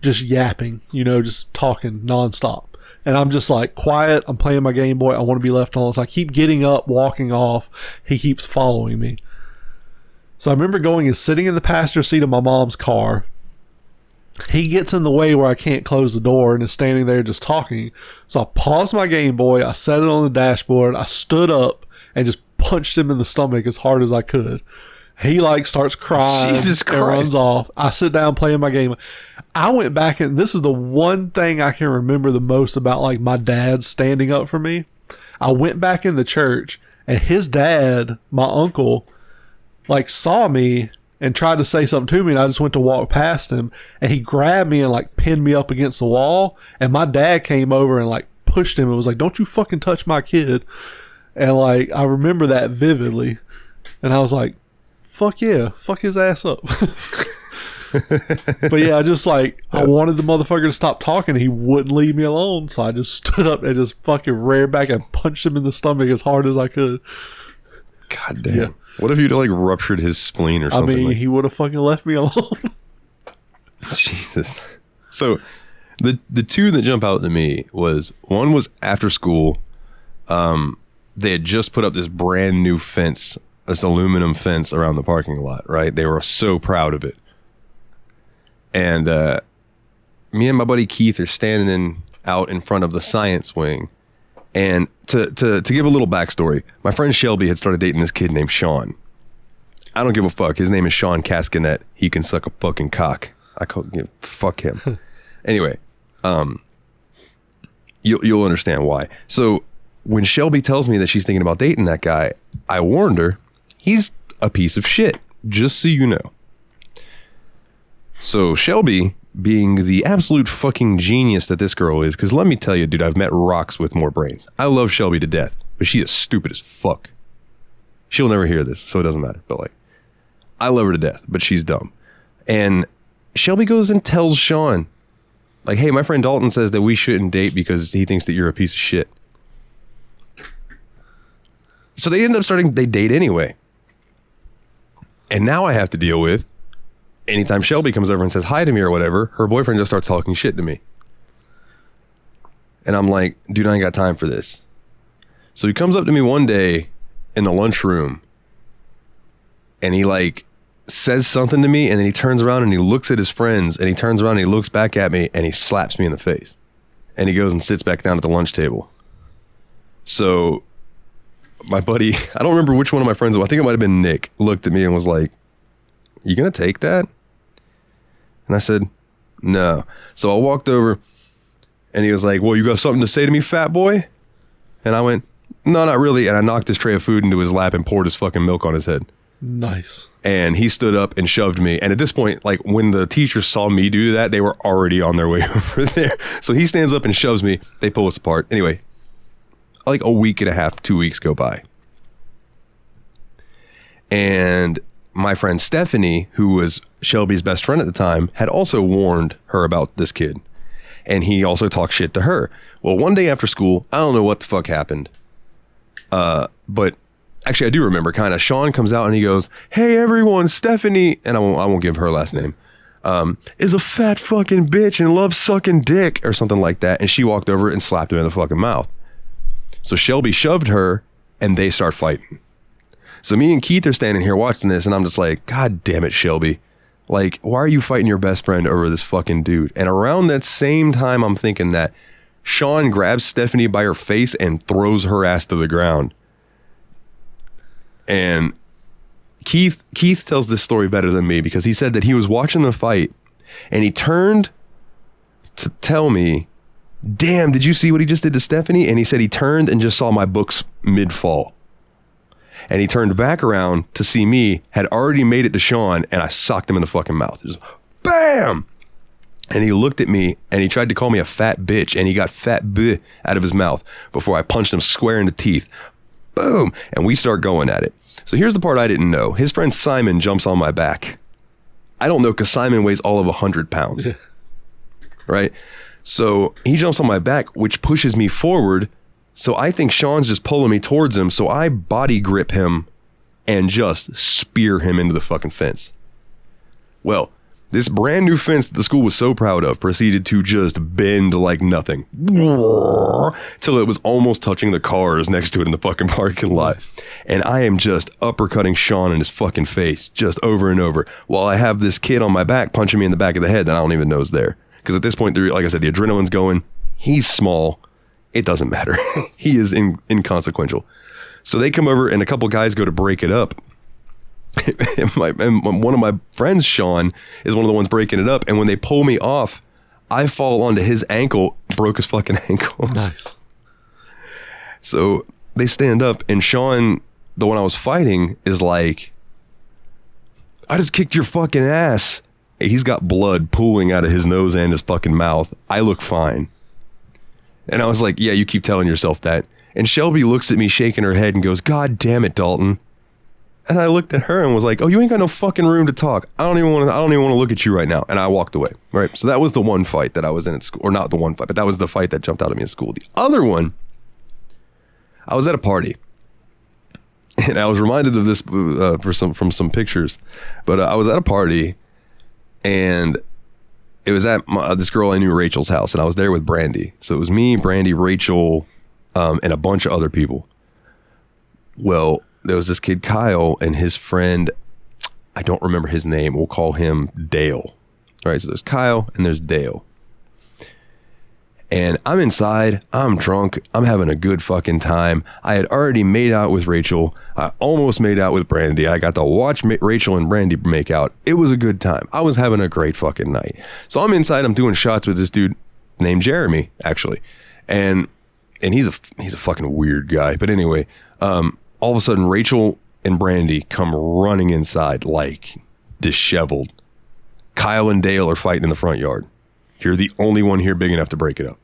yapping, you know, just talking nonstop. And I'm just like, quiet, I'm playing my Game Boy, I want to be left alone. So I keep getting up, walking off. He keeps following me. So I remember going and sitting in the passenger seat of my mom's car. He gets in the way where I can't close the door and is standing there just talking. So I paused my Game Boy, I set it on the dashboard, I stood up and just punched him in the stomach as hard as I could. He like starts crying and runs off. I sit down playing my game. I went back, and this is the one thing I can remember the most about like my dad standing up for me. I went back in the church, and his dad, my uncle, like saw me and tried to say something to me, and I just went to walk past him, and he grabbed me and like pinned me up against the wall, and my dad came over and like pushed him and was like, "Don't you fucking touch my kid." And like I remember that vividly, and I was like, fuck yeah, fuck his ass up. But yeah, I just like, I wanted the motherfucker to stop talking. He wouldn't leave me alone. So I just stood up and just fucking reared back and punched him in the stomach as hard as I could. God damn. Yeah. What if you'd like ruptured his spleen or something? I mean, he would have fucking left me alone. Jesus. So the two that jump out to me was, one was after school. They had just put up this brand new fence, this aluminum fence around the parking lot, right? They were so proud of it. And me and my buddy Keith are standing out in front of the science wing. And to give a little backstory, my friend Shelby had started dating this kid named Sean. I don't give a fuck. His name is Sean Cascanet. He can suck a fucking cock. I can't give fuck him. Anyway, you'll understand why. So when Shelby tells me that she's thinking about dating that guy, I warned her, he's a piece of shit, just so you know. So Shelby, being the absolute fucking genius that this girl is, because let me tell you, dude, I've met rocks with more brains. I love Shelby to death, but she is stupid as fuck. She'll never hear this, so it doesn't matter. But like, I love her to death, but she's dumb. And Shelby goes and tells Sean, like, hey, my friend Dalton says that we shouldn't date because he thinks that you're a piece of shit. So they end up they date anyway. And now I have to deal with, anytime Shelby comes over and says hi to me or whatever, her boyfriend just starts talking shit to me. And I'm like, dude, I ain't got time for this. So he comes up to me one day in the lunchroom and he like says something to me, and then he turns around and he looks at his friends, and he turns around and he looks back at me and he slaps me in the face. And he goes and sits back down at the lunch table. So my buddy, I don't remember which one of my friends, I think it might have been Nick, looked at me and was like, you gonna take that? And I said, no. So I walked over and he was like, well, you got something to say to me, fat boy? And I went, no, not really. And I knocked his tray of food into his lap and poured his fucking milk on his head. Nice. And he stood up and shoved me. And at this point, like when the teachers saw me do that, they were already on their way over there. So he stands up and shoves me. They pull us apart. Anyway, like a week and a half, 2 weeks go by. And my friend Stephanie, who was Shelby's best friend at the time, had also warned her about this kid. And he also talked shit to her. Well, one day after school, I don't know what the fuck happened. But actually I do remember kind of. Sean comes out and he goes, hey everyone, Stephanie, and I won't give her last name, is a fat fucking bitch and loves sucking dick or something like that. And she walked over and slapped him in the fucking mouth. So Shelby shoved her and they start fighting. So me and Keith are standing here watching this, and I'm just like, God damn it, Shelby. Like, why are you fighting your best friend over this fucking dude? And around that same time, I'm thinking that Sean grabs Stephanie by her face and throws her ass to the ground. And Keith tells this story better than me, because he said that he was watching the fight and he turned to tell me, damn, did you see what he just did to Stephanie? And he said he turned and just saw my books mid-fall. And he turned back around to see me, had already made it to Sean, and I socked him in the fucking mouth. Just bam! And he looked at me and he tried to call me a fat bitch, and he got fat bleh out of his mouth before I punched him square in the teeth. Boom! And we start going at it. So here's the part I didn't know. His friend Simon jumps on my back. I don't know, because Simon weighs all of 100 pounds. Right? So he jumps on my back, which pushes me forward. So I think Sean's just pulling me towards him. So I body grip him and just spear him into the fucking fence. Well, this brand new fence that the school was so proud of proceeded to just bend like nothing. Till it was almost touching the cars next to it in the fucking parking lot. And I am just uppercutting Sean in his fucking face just over and over, while I have this kid on my back punching me in the back of the head that I don't even know is there. Because at this point, like I said, the adrenaline's going. He's small. It doesn't matter. He is inconsequential. So they come over and a couple guys go to break it up. and one of my friends, Sean, is one of the ones breaking it up. And when they pull me off, I fall onto his ankle, broke his fucking ankle. Nice. So they stand up and Sean, the one I was fighting, is like, I just kicked your fucking ass. He's got blood pooling out of his nose and his fucking mouth. I look fine. And I was like, yeah, you keep telling yourself that. And Shelby looks at me shaking her head and goes, God damn it, Dalton. And I looked at her and was like, oh, you ain't got no fucking room to talk. I don't even want to look at you right now. And I walked away. Right. So that was the one fight that I was in at school, or not the one fight, but that was the fight that jumped out at me in school. The other one, I was at a party. And I was reminded of this from some pictures. But I was at a party and it was at this girl I knew, Rachel's house, and I was there with Brandy. So it was me, Brandy, Rachel, and a bunch of other people. Well, there was this kid, Kyle, and his friend, I don't remember his name. We'll call him Dale. All right, so there's Kyle and there's Dale. And I'm inside, I'm drunk, I'm having a good fucking time. I had already made out with Rachel. I almost made out with Brandy. I got to watch Rachel and Brandy make out. It was a good time. I was having a great fucking night. So I'm inside, I'm doing shots with this dude named Jeremy, actually. And he's a fucking weird guy. But anyway, all of a sudden, Rachel and Brandy come running inside like disheveled. Kyle and Dale are fighting in the front yard. You're the only one here big enough to break it up.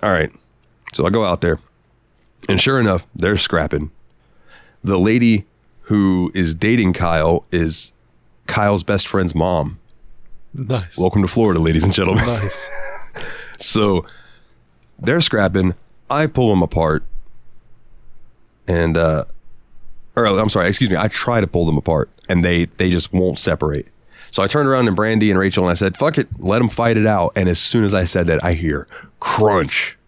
All right. So I go out there, and sure enough, they're scrapping. The lady who is dating Kyle is Kyle's best friend's mom. Nice. Welcome to Florida, ladies and gentlemen. Nice. So they're scrapping. I pull them apart. And, I try to pull them apart, and they just won't separate. So I turned around to Brandy and Rachel and I said, fuck it, let them fight it out. And as soon as I said that, I hear crunch.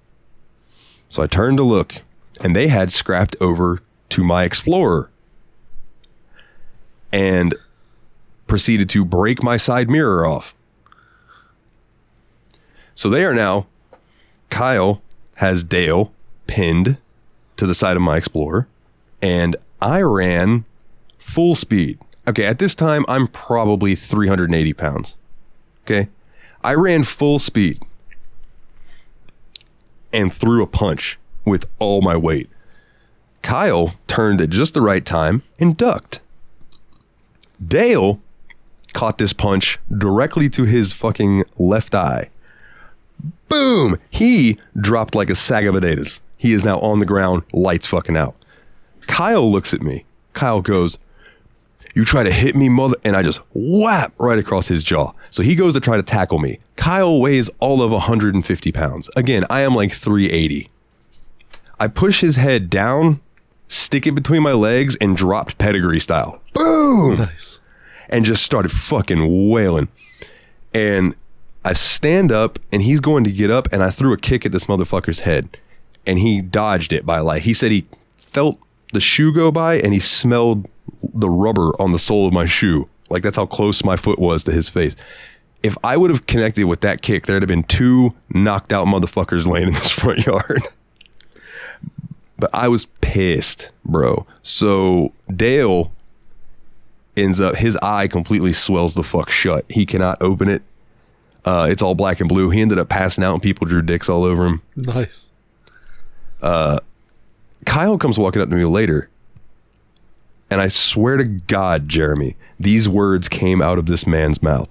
So I turned to look, and they had scrapped over to my Explorer and proceeded to break my side mirror off. So they are now, Kyle has Dale pinned to the side of my Explorer, and I ran full speed. Okay, at this time, I'm probably 380 pounds. Okay? I ran full speed and threw a punch with all my weight. Kyle turned at just the right time and ducked. Dale caught this punch directly to his fucking left eye. Boom! He dropped like a sack of potatoes. He is now on the ground, lights fucking out. Kyle looks at me. Kyle goes, "You try to hit me, mother," and I just whap right across his jaw. So he goes to try to tackle me. Kyle weighs all of 150 pounds. Again, I am like 380. I push his head down, stick it between my legs, and dropped pedigree style. Boom! Nice. And just started fucking wailing. And I stand up, and he's going to get up, and I threw a kick at this motherfucker's head. And he dodged it by like, he said he felt the shoe go by, and he smelled the rubber on the sole of my shoe. Like, that's how close my foot was to his face. If I would have connected with that kick, there'd have been two knocked out motherfuckers laying in this front yard. But I was pissed, bro. So Dale ends up, his eye completely swells the fuck shut. He cannot open it. It's all black and blue. He ended up passing out and people drew dicks all over him. Nice. Kyle comes walking up to me later. And I swear to God, Jeremy, these words came out of this man's mouth.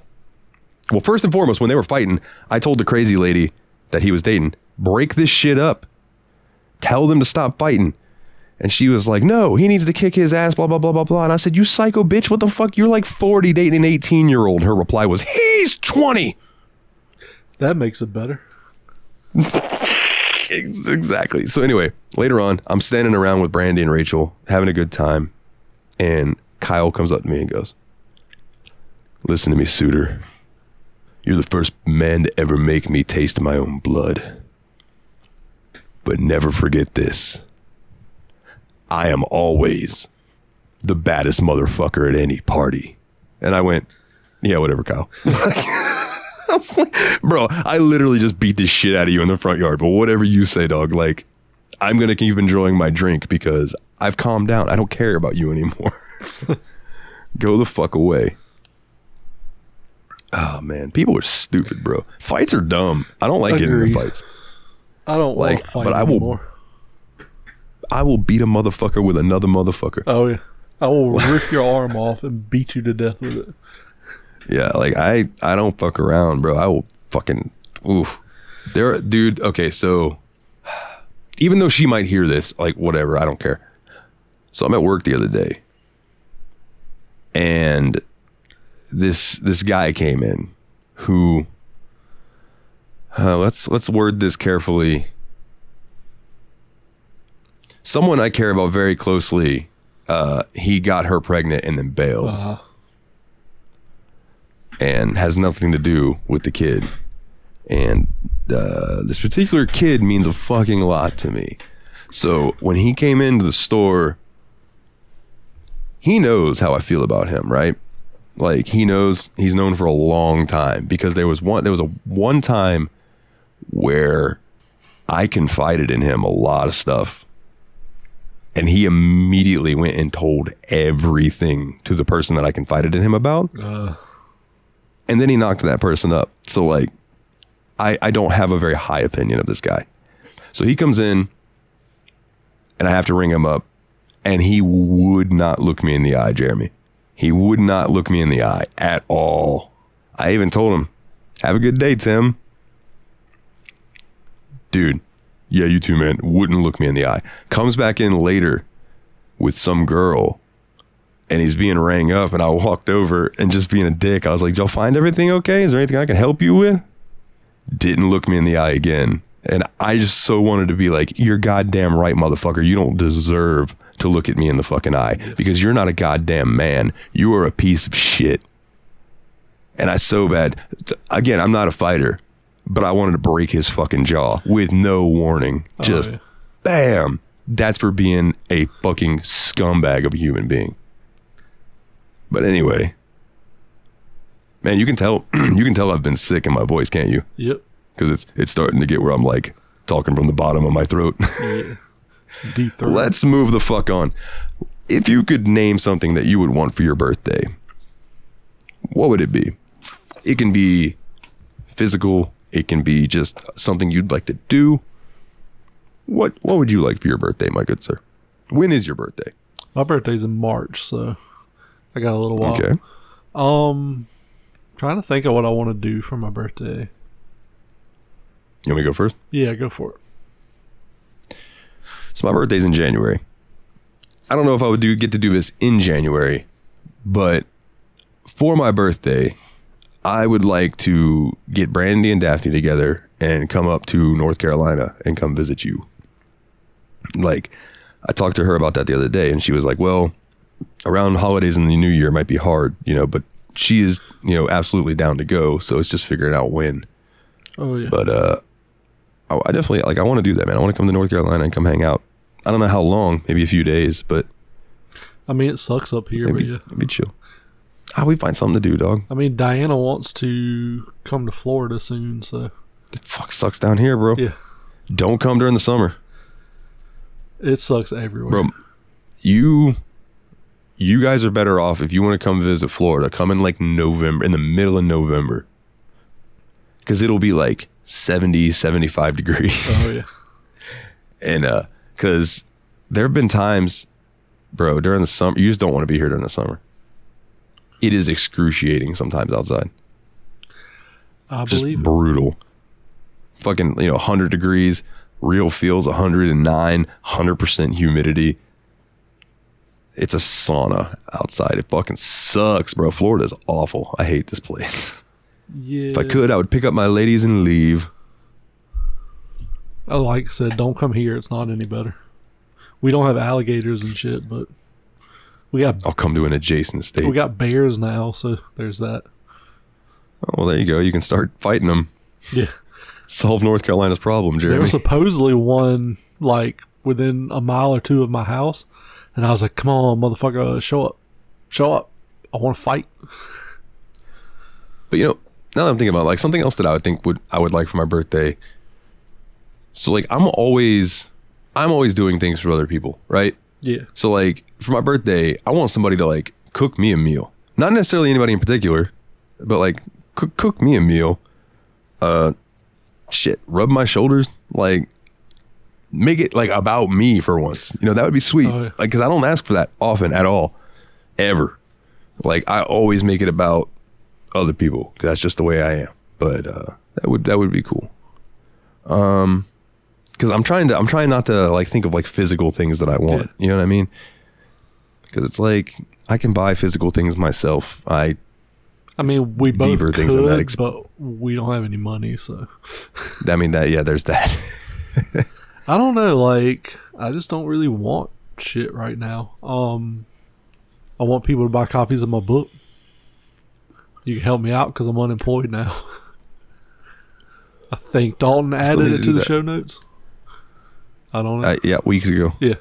Well, first and foremost, when they were fighting, I told the crazy lady that he was dating, break this shit up. Tell them to stop fighting. And she was like, no, he needs to kick his ass, blah, blah, blah, blah, blah. And I said, you psycho bitch, what the fuck? You're like 40 dating an 18-year-old. Her reply was, he's 20. That makes it better. Exactly. So anyway, later on, I'm standing around with Brandy and Rachel, having a good time. And Kyle comes up to me and goes, listen to me, Suitor. You're the first man to ever make me taste my own blood. But never forget this. I am always the baddest motherfucker at any party. And I went, yeah, whatever, Kyle. I was like, bro, I literally just beat the shit out of you in the front yard. But whatever you say, dog, like, I'm going to keep enjoying my drink because I've calmed down. I don't care about you anymore. Go the fuck away. Oh, man. People are stupid, bro. Fights are dumb. I don't like getting into fights. I don't like want to fight but anymore. I will beat a motherfucker with another motherfucker. Oh, yeah. I will rip your arm off and beat you to death with it. Yeah, like, I don't fuck around, bro. I will fucking... Oof. Dude, okay, so... Even though she might hear this, like, whatever, I don't care. So I'm at work the other day. And this guy came in who... let's word this carefully. Someone I care about very closely, he got her pregnant and then bailed. And has nothing to do with the kid. And this particular kid means a fucking lot to me. So when he came into the store, he knows how I feel about him, right? Like, he knows, he's known for a long time because there was a one time where I confided in him a lot of stuff. And he immediately went and told everything to the person that I confided in him about. And then he knocked that person up. So like, I don't have a very high opinion of this guy. So he comes in and I have to ring him up, and he would not look me in the eye, Jeremy. He would not look me in the eye at all. I even told him, have a good day, Tim. Dude, yeah, you too, man. Wouldn't look me in the eye. Comes back in later with some girl, and he's being rang up, and I walked over and just being a dick. I was like, did y'all find everything okay? Is there anything I can help you with? Didn't look me in the eye again. And I just so wanted to be like, you're goddamn right, motherfucker. You don't deserve to look at me in the fucking eye because you're not a goddamn man. You are a piece of shit. And I so bad. Again, I'm not a fighter, but I wanted to break his fucking jaw with no warning. Just bam. That's for being a fucking scumbag of a human being. But anyway, man, you can tell I've been sick in my voice, can't you? Yep. Because it's starting to get where I'm like talking from the bottom of my throat. Yeah. Deep throat. Let's move the fuck on. If you could name something that you would want for your birthday, what would it be? It can be physical. It can be just something you'd like to do. What would you like for your birthday, my good sir? When is your birthday? My birthday's in March, so I got a little while. Okay. Trying to think of what I want to do for my birthday. You want me to go first? Yeah, go for it. So my birthday's in January. I don't know if I would get to do this in January, but for my birthday, I would like to get Brandy and Daphne together and come up to North Carolina and come visit you. Like, I talked to her about that the other day, and she was like, well, around holidays and the new year might be hard, but she is, absolutely down to go. So it's just figuring out when. Oh, yeah. But I definitely, I want to do that, man. I want to come to North Carolina and come hang out. I don't know how long, maybe a few days, but. I mean, it sucks up here, but yeah. It'd be chill. We find something to do, dog. I mean, Diana wants to come to Florida soon, so. It fuck sucks down here, bro. Yeah. Don't come during the summer. It sucks everywhere. Bro, you guys are better off if you want to come visit Florida. Come in November, in the middle of November. Because it'll be 70, 75 degrees. Oh, yeah. And because there have been times, bro, during the summer, you just don't want to be here during the summer. It is excruciating sometimes outside. I just believe brutal. Fucking, 100 degrees, real feels 109, 100% humidity. It's a sauna outside. It fucking sucks, bro. Florida's awful. I hate this place. Yeah. If I could, I would pick up my ladies and leave. Like I said, don't come here. It's not any better. We don't have alligators and shit, but I'll come to an adjacent state. We got bears now, so there's that. Oh, well, there you go. You can start fighting them. Yeah. Solve North Carolina's problem, Jeremy. There was supposedly one, within a mile or two of my house, and I was like, come on, motherfucker, show up. Show up. I want to fight. But, now that I'm thinking about something else that I would like for my birthday. So, I'm always doing things for other people, right? Yeah. So, for my birthday, I want somebody to, cook me a meal. Not necessarily anybody in particular, but, cook me a meal. Rub my shoulders. Make it, about me for once. That would be sweet. Oh, yeah. Because I don't ask for that often at all. Ever. I always make it about other people. Cause that's just the way I am. But that would be cool. Because I'm trying not to think of physical things that I want. Yeah. You know what I mean? Because it's I can buy physical things myself. I mean, we both could, things than that but we don't have any money, so. There's that. I don't know. I just don't really want shit right now. I want people to buy copies of my book. You can help me out because I'm unemployed now. I think Dalton added it to the show notes. I don't know. Yeah, weeks ago. Yeah.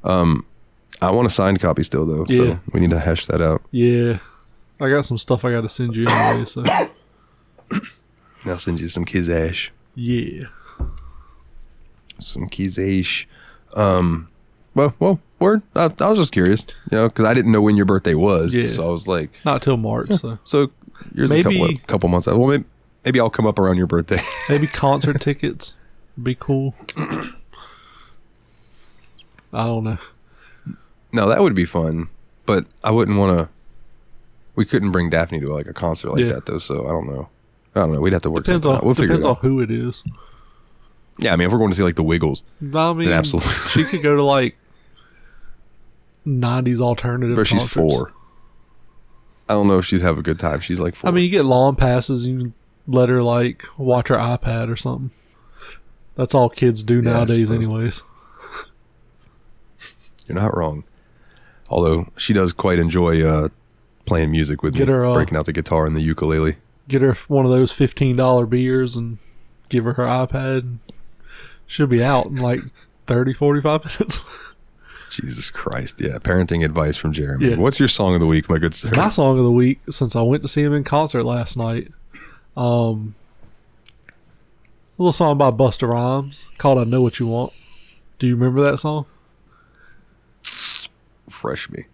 I want a signed copy still, though. Yeah. So we need to hash that out. Yeah. I got some stuff I got to send you anyway, so. I'll send you some Kizash. Yeah. Some Kizash. Well, word. I was just curious, because I didn't know when your birthday was. Yeah. So I was like, not till March. Yeah. So yours maybe a couple months out. Well, maybe I'll come up around your birthday. Maybe concert tickets would be cool. I don't know. No, that would be fun, but I wouldn't want to. We couldn't bring Daphne to like a concert like that though. So I don't know. We'd have to work something out. We'll figure it out. Depends on who it is. Yeah, I mean, if we're going to see like the Wiggles, then absolutely. She could go to like 90s alternative concerts. She's 4. I don't know if she'd have a good time. She's like 4. I mean, you get lawn passes. You can let her like watch her iPad or something. That's all kids do nowadays anyways. You're not wrong. Although she does quite enjoy playing music with me, breaking out the guitar and the ukulele. Get her one of those $15 beers and give her iPad. She'll be out in like 30, 45 minutes. Jesus Christ. Yeah. Parenting advice from Jeremy. Yeah. What's your song of the week, my good sir? My song of the week, since I went to see him in concert last night, a little song by Busta Rhymes called I Know What You Want. Do you remember that song? Refresh me.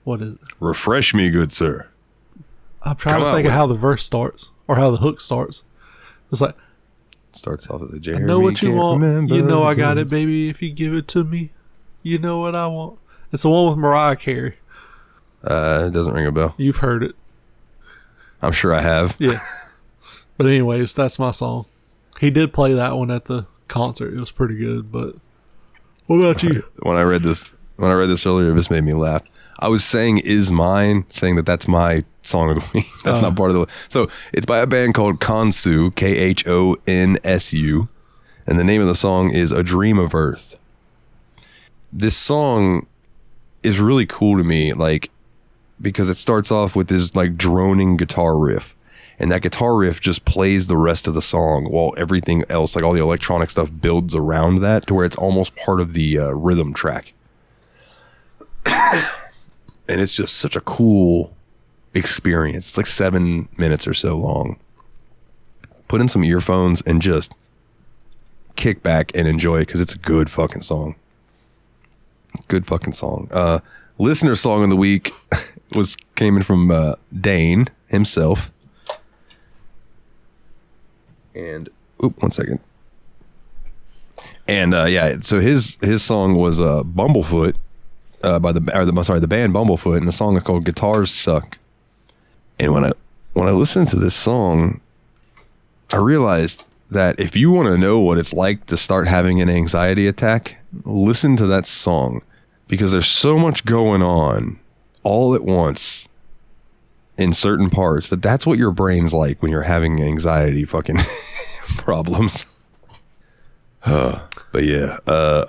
What is it? Refresh me, good sir. I'm trying to think of how the verse starts or how the hook starts. It's like, starts off with the Jeremy. I know what you want. You know I got it, baby. If you give it to me, you know what I want. It's the one with Mariah Carey. It doesn't ring a bell. You've heard it. I'm sure I have. Yeah. But anyways, that's my song. He did play that one at the concert. It was pretty good. But what about you? When I read this earlier, this made me laugh. I was saying "Is Mine," saying that's my song of the week. That's not part of the. So it's by a band called Khonsu, Khonsu, and the name of the song is "A Dream of Earth." This song is really cool to me, like, because it starts off with this like droning guitar riff, and that guitar riff just plays the rest of the song while everything else, like all the electronic stuff, builds around that to where it's almost part of the rhythm track. And it's just such a cool experience. It's like 7 minutes or so long. Put in some earphones and just kick back and enjoy it because it's a good fucking song. Good fucking song. Listener song of the week came in from Dane himself. And one second. And so his song was Bumblefoot. By the band Bumblefoot, and the song is called "Guitars Suck." And when I listened to this song, I realized that if you want to know what it's like to start having an anxiety attack, listen to that song, because there's so much going on all at once in certain parts that's what your brain's like when you're having anxiety fucking problems. But yeah,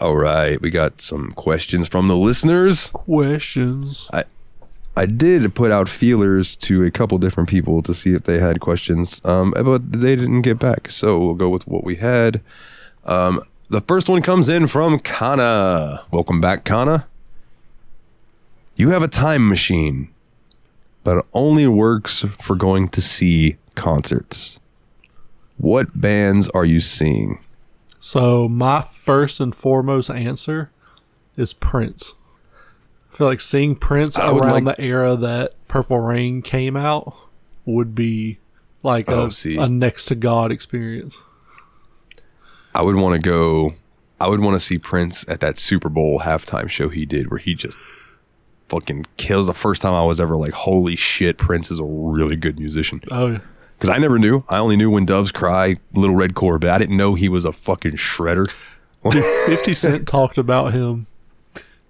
all right. We got some questions from the listeners. Questions. I did put out feelers to a couple different people to see if they had questions, but they didn't get back. So we'll go with what we had. The first one comes in from Kana. Welcome back, Kana. You have a time machine, but it only works for going to see concerts. What bands are you seeing? So my first and foremost answer is Prince. I feel like seeing Prince around the era that Purple Rain came out would be like a next to God experience. I would want to see Prince at that Super Bowl halftime show he did, where he just fucking kills. The first time I was ever like, holy shit, Prince is a really good musician. Oh yeah. Because I never knew. I only knew When Doves Cry, Little Red Corvette. I didn't know he was a fucking shredder. 50 Cent talked about him.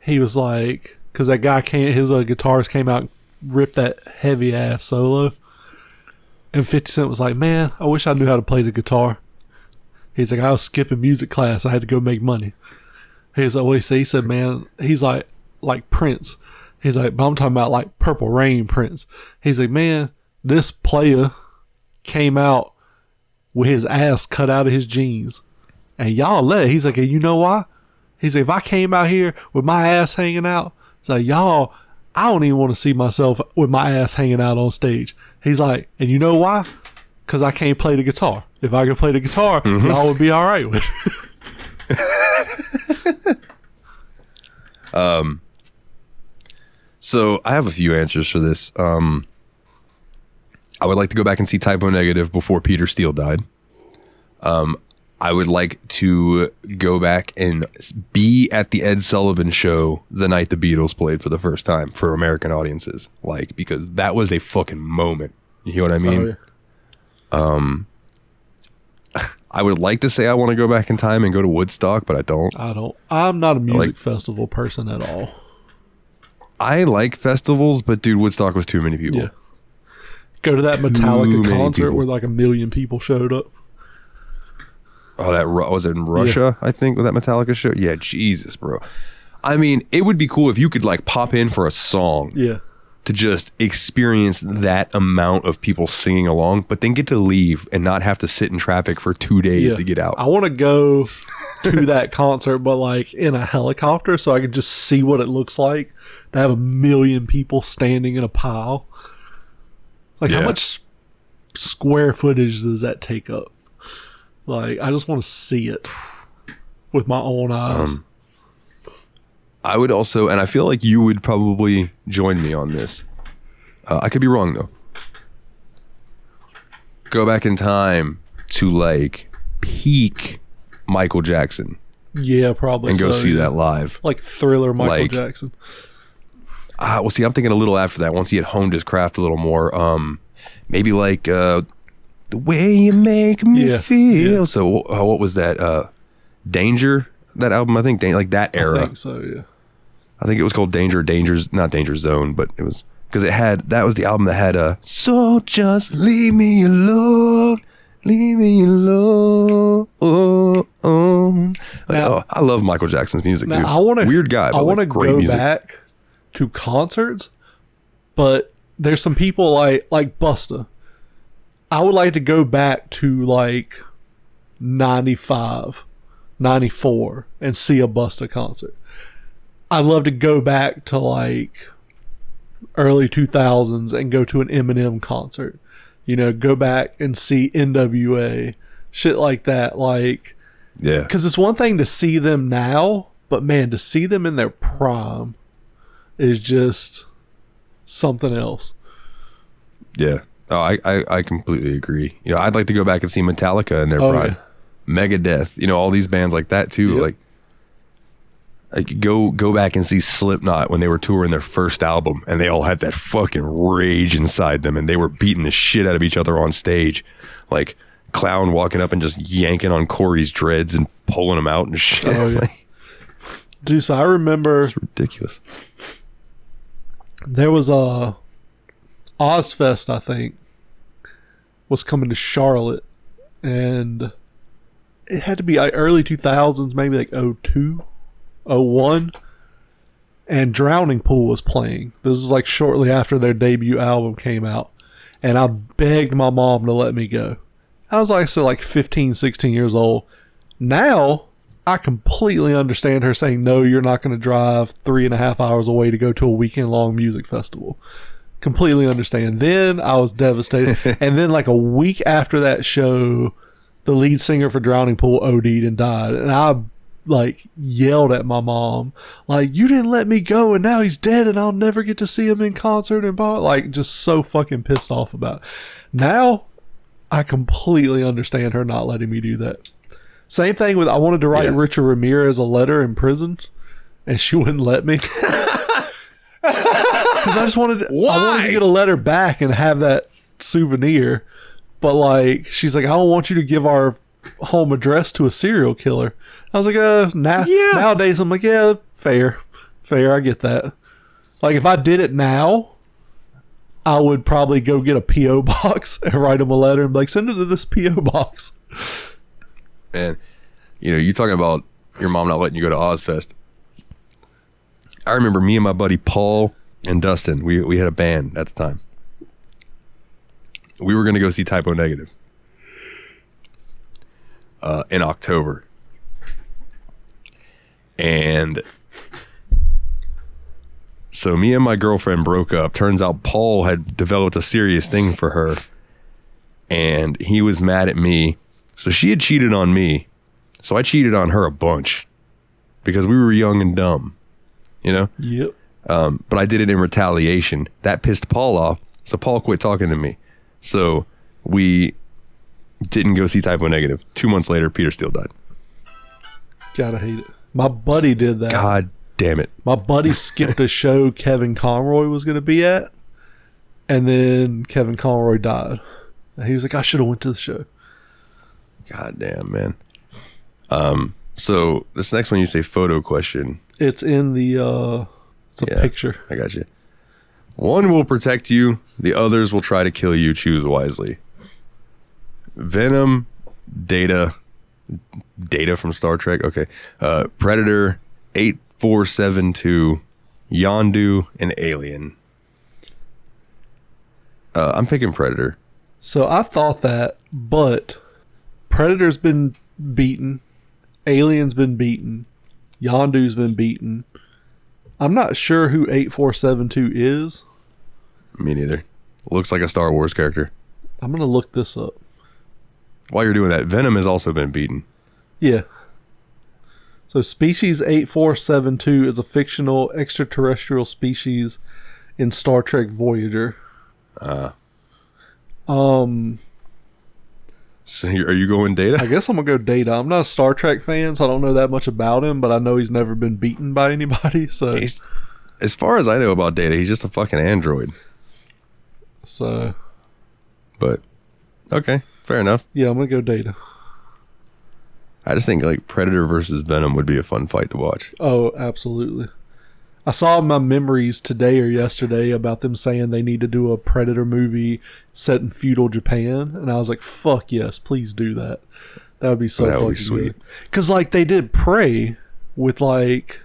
He was like, because that guy his guitarist came out, ripped that heavy ass solo. And 50 Cent was like, man, I wish I knew how to play the guitar. He's like, I was skipping music class. I had to go make money. He's like, what he said? He said, man, he's like Prince. He's like, but I'm talking about like Purple Rain Prince. He's like, man, this player came out with his ass cut out of his jeans, and y'all let it. He's like, and you know why? He's like, if I came out here with my ass hanging out, it's like, y'all, I don't even want to see myself with my ass hanging out on stage. He's like, and you know why? Because I can't play the guitar. If I could play the guitar, y'all would be all right with it. So I have a few answers for this. I would like to go back and see Typo Negative before Peter Steele died. I would like to go back and be at the Ed Sullivan show the night the Beatles played for the first time for American audiences. Like, because that was a fucking moment. You hear what I mean? Oh, yeah. I would like to say I want to go back in time and go to Woodstock, but I don't. I'm not a music festival person at all. I like festivals, but dude, Woodstock was too many people. Yeah. Go to that Metallica concert where like 1 million people showed up. Oh, that was it in Russia? Yeah. I think with that Metallica show. Yeah, Jesus, bro. I mean, it would be cool if you could like pop in for a song. Yeah. To just experience that amount of people singing along, but then get to leave and not have to sit in traffic for 2 days to get out. I want to go to that concert, but like in a helicopter, so I could just see what it looks like to have 1 million people standing in a pile. Like, how much square footage does that take up? Like, I just want to see it with my own eyes. I would also, and I feel like you would probably join me on this. I could be wrong though. Go back in time to like peak Michael Jackson. Yeah, probably. And go see that live. Like Thriller Michael Jackson. Well, see, I'm thinking a little after that. Once he had honed his craft a little more, maybe like The Way You Make Me Feel. Yeah. So what was that? Danger? That album, I think, like that era. I think so, yeah. I think it was called not Danger Zone, but it was because that was the album that had So Just Leave Me Alone, Leave Me Alone. Now, I love Michael Jackson's music, dude. Weird guy, but I want to go back to concerts, but there's some people like Busta. I would like to go back to like 95, 94 and see a Busta concert. I'd love to go back to like early 2000s and go to an Eminem concert. You know, go back and see NWA, shit like that. Like, yeah, because it's one thing to see them now, but man, to see them in their prime is just something else. Yeah. Oh, I completely agree. You know, I'd like to go back and see Metallica in their prime. Yeah. Megadeth, you know, all these bands like that too. Yep. Like go back and see Slipknot when they were touring their first album and they all had that fucking rage inside them and they were beating the shit out of each other on stage. Like Clown walking up and just yanking on Corey's dreads and pulling them out and shit. Oh, yeah. Dude, so I remember it's ridiculous. There was a Ozfest, I think, was coming to Charlotte, and it had to be like early 2000s, maybe like 02, 01, and Drowning Pool was playing. This is like shortly after their debut album came out, and I begged my mom to let me go. I was like 15, 16 years old. Now, I completely understand her saying, no, you're not going to drive 3.5 hours away to go to a weekend-long music festival. Completely understand. Then I was devastated. And then like a week after that show, the lead singer for Drowning Pool OD'd and died. And I like yelled at my mom, like, you didn't let me go and now he's dead and I'll never get to see him in concert, and like just so fucking pissed off about it. Now I completely understand her not letting me do that. Same thing with, I wanted to write Richard Ramirez a letter in prison and she wouldn't let me. Because I wanted to get a letter back and have that souvenir. But like, she's like, I don't want you to give our home address to a serial killer. I was like, nowadays I'm like, yeah, fair, I get that. Like, if I did it now, I would probably go get a P.O. box and write him a letter and be like, send it to this P.O. box. And, you know, you talking about your mom not letting you go to Ozfest. I remember me and my buddy Paul and Dustin, we had a band at the time. We were going to go see Typo Negative in October. So me and my girlfriend broke up. Turns out Paul had developed a serious thing for her. And he was mad at me. So she had cheated on me. So I cheated on her a bunch. Because we were young and dumb. You know? Yep. But I did it in retaliation. That pissed Paul off. So Paul quit talking to me. So we didn't go see Typo Negative. 2 months later, Peter Steele died. Gotta hate it. My buddy did that. God damn it. My buddy skipped a show Kevin Conroy was going to be at. And then Kevin Conroy died. And he was like, I should have went to the show. God damn, man. So this next one, you say photo question. It's in the, it's a picture. I got you. One will protect you. The others will try to kill you. Choose wisely. Venom, Data from Star Trek. Okay. Predator, 8472, Yondu, and Alien. I'm picking Predator. So I thought that, but Predator's been beaten. Alien's been beaten. Yondu's been beaten. I'm not sure who 8472 is. Me neither. Looks like a Star Wars character. I'm going to look this up. While you're doing that, Venom has also been beaten. Yeah. So Species 8472 is a fictional extraterrestrial species in Star Trek Voyager. So are you going Data? I guess I'm going to go Data. I'm not a Star Trek fan, so I don't know that much about him, but I know he's never been beaten by anybody. So as far as I know about Data, he's just a fucking android. So. But, okay, fair enough. Yeah, I'm going to go Data. I just think like Predator versus Venom would be a fun fight to watch. Oh, absolutely. I saw in my memories today or yesterday about them saying they need to do a Predator movie set in feudal Japan, and I was like, "Fuck yes, please do that." That would be so fucking be sweet. Because like they did Prey with like,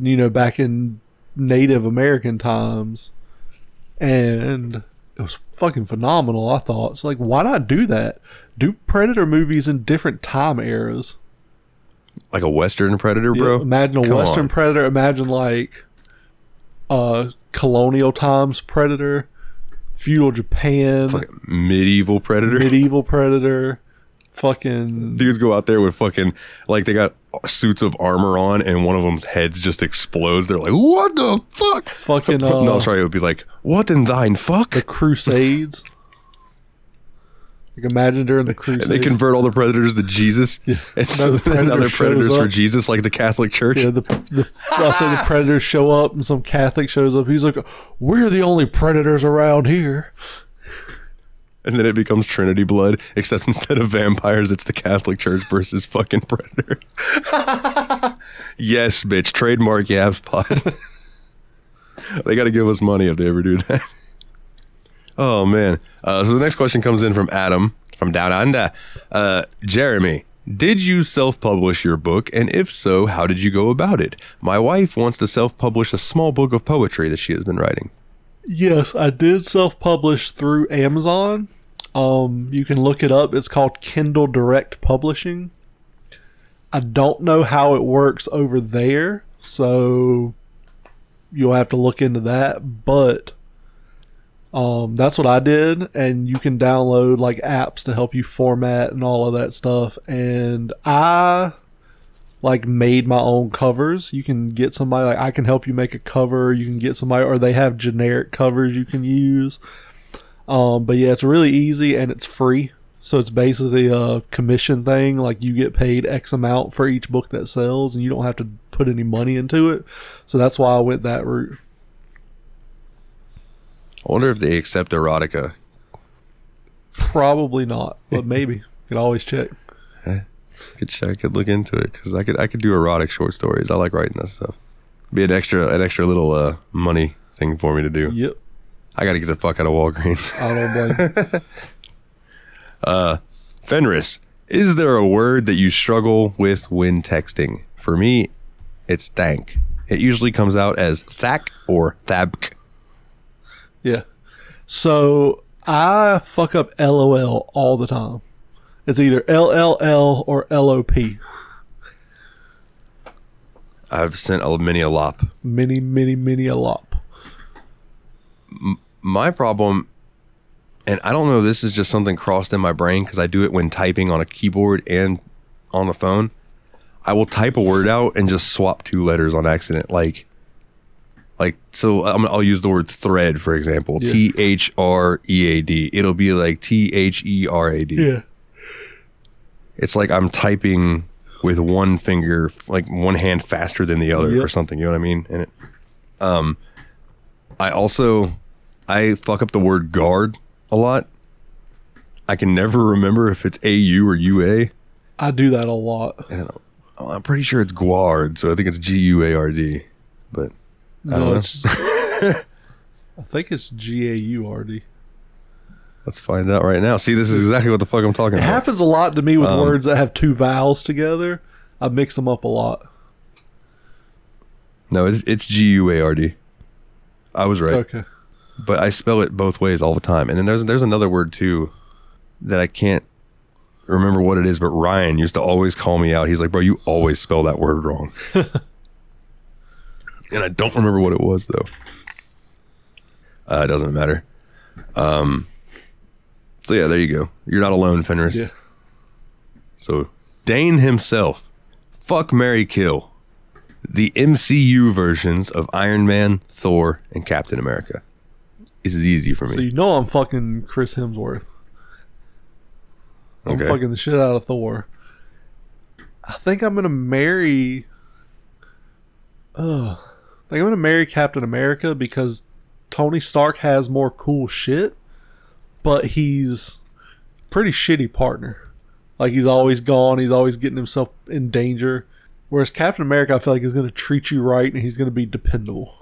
you know, back in Native American times, and it was fucking phenomenal. I thought so. Like, why not do that? Do Predator movies in different time eras. Like a Western Predator, bro? Yeah, imagine a Western Predator. Imagine like colonial times Predator, feudal Japan, fucking medieval Predator. Fucking dudes go out there with fucking like they got suits of armor on, and one of them's heads just explodes. They're like, "What the fuck?" Fucking no, sorry, it would be like, "What in thine fuck?" The Crusades. Like imagine during the Crusades. And they convert all the Predators to Jesus. Yeah. And so now they're Predators for Jesus, like the Catholic Church. Yeah, the Predators show up and some Catholic shows up. He's like, we're the only Predators around here. And then it becomes Trinity blood, except instead of vampires, it's the Catholic Church versus fucking Predator. Yes, bitch. Trademark YABSPOD. They got to give us money if they ever do that. Oh, man. So the next question comes in from Adam from Down Under. Jeremy, did you self-publish your book? And if so, how did you go about it? My wife wants to self-publish a small book of poetry that she has been writing. Yes, I did self-publish through Amazon. You can look it up. It's called Kindle Direct Publishing. I don't know how it works over there, so you'll have to look into that, but that's what I did, and you can download like apps to help you format and all of that stuff. And I like made my own covers. You can get somebody, like I can help you make a cover. You can get somebody, or they have generic covers you can use. But yeah, it's really easy and it's free. So it's basically a commission thing. Like you get paid X amount for each book that sells, and you don't have to put any money into it. So that's why I went that route. I wonder if they accept erotica. Probably not, but maybe. You could always check. Could check. Could look into it, because I could do erotic short stories. I like writing that stuff. Be an extra little money thing for me to do. Yep. I got to get the fuck out of Walgreens. I don't blame. Fenris, is there a word that you struggle with when texting? For me, it's thank. It usually comes out as thack or thabk. Yeah. So I fuck up LOL all the time. It's either LLL or LOP. I've sent many a lop. Many a lop. My problem, and I don't know, this is just something crossed in my brain because I do it when typing on a keyboard and on the phone. I will type a word out and just swap 2 letters on accident. Like so I'll use the word thread, for example. Yeah. THREAD. It'll be like THERAD. Yeah. It's like I'm typing with one finger, like one hand faster than the other or something. You know what I mean? And I fuck up the word guard a lot. I can never remember if it's AU or UA. I do that a lot. And I'm pretty sure it's guard, so I think it's GUARD. But I don't know. I think it's GAURD. Let's find out right now. See, this is exactly what the fuck I'm talking about. It happens a lot to me with words that have 2 vowels together. I mix them up a lot. No, it's GUARD. I was right. Okay. But I spell it both ways all the time. And then there's another word too that I can't remember what it is, but Ryan used to always call me out. He's like, bro, you always spell that word wrong. And I don't remember what it was though. It doesn't matter. So yeah, there you go. You're not alone, Fenris. Yeah. So Dane himself, fuck, marry, kill the MCU versions of Iron Man, Thor, and Captain America. This is easy for me. So you know I'm fucking Chris Hemsworth. I'm fucking the shit out of Thor. I think I'm gonna marry. I think I'm gonna marry Captain America because Tony Stark has more cool shit, but he's a pretty shitty partner. Like, he's always gone. He's always getting himself in danger. Whereas Captain America, I feel like, is going to treat you right and he's going to be dependable.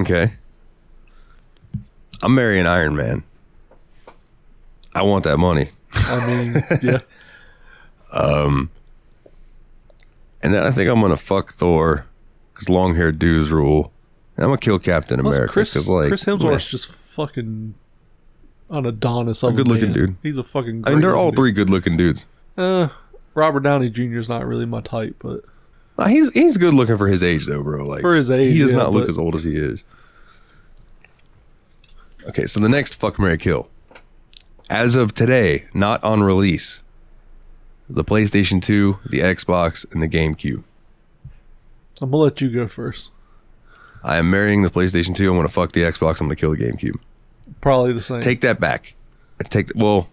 Okay. I'm marrying Iron Man. I want that money. I mean, yeah. And then I think I'm going to fuck Thor because long-haired dudes rule. And I'm going to kill Captain America. Chris Hemsworth's just fucking an Adonis of a good-looking dude. He's a fucking great, I mean, they're all 3 good-looking dudes. Robert Downey Jr. is not really my type, but he's good looking for his age, though, bro. Like, for his age, he does not look as old as he is. Okay, so the next fuck, marry, kill. As of today, not on release, the PlayStation 2, the Xbox, and the GameCube. I'm gonna let you go first. I am marrying the PlayStation 2. I'm gonna fuck the Xbox. I'm gonna kill the GameCube. Probably the same. Take that back. No,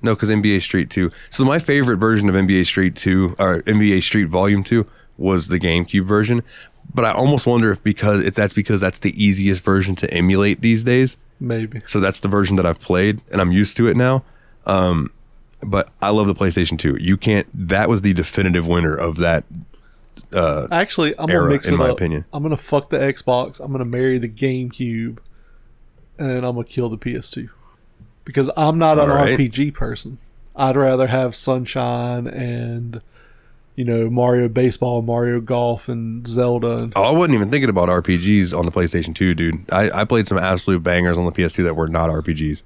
because NBA Street 2. So my favorite version of NBA Street 2 or NBA Street Volume 2 was the GameCube version. But I almost wonder if that's because that's the easiest version to emulate these days. Maybe. So that's the version that I've played and I'm used to it now. But I love the PlayStation 2. That was the definitive winner of that actually, I'm era, gonna mix it in my up. opinion. I'm gonna fuck the Xbox. I'm gonna marry the GameCube, and I'm gonna kill the PS2 because I'm not an RPG person. I'd rather have Sunshine and Mario Baseball, Mario Golf, and Zelda. I wasn't even thinking about RPGs on the PlayStation 2, dude. I played some absolute bangers on the PS2 that were not RPGs,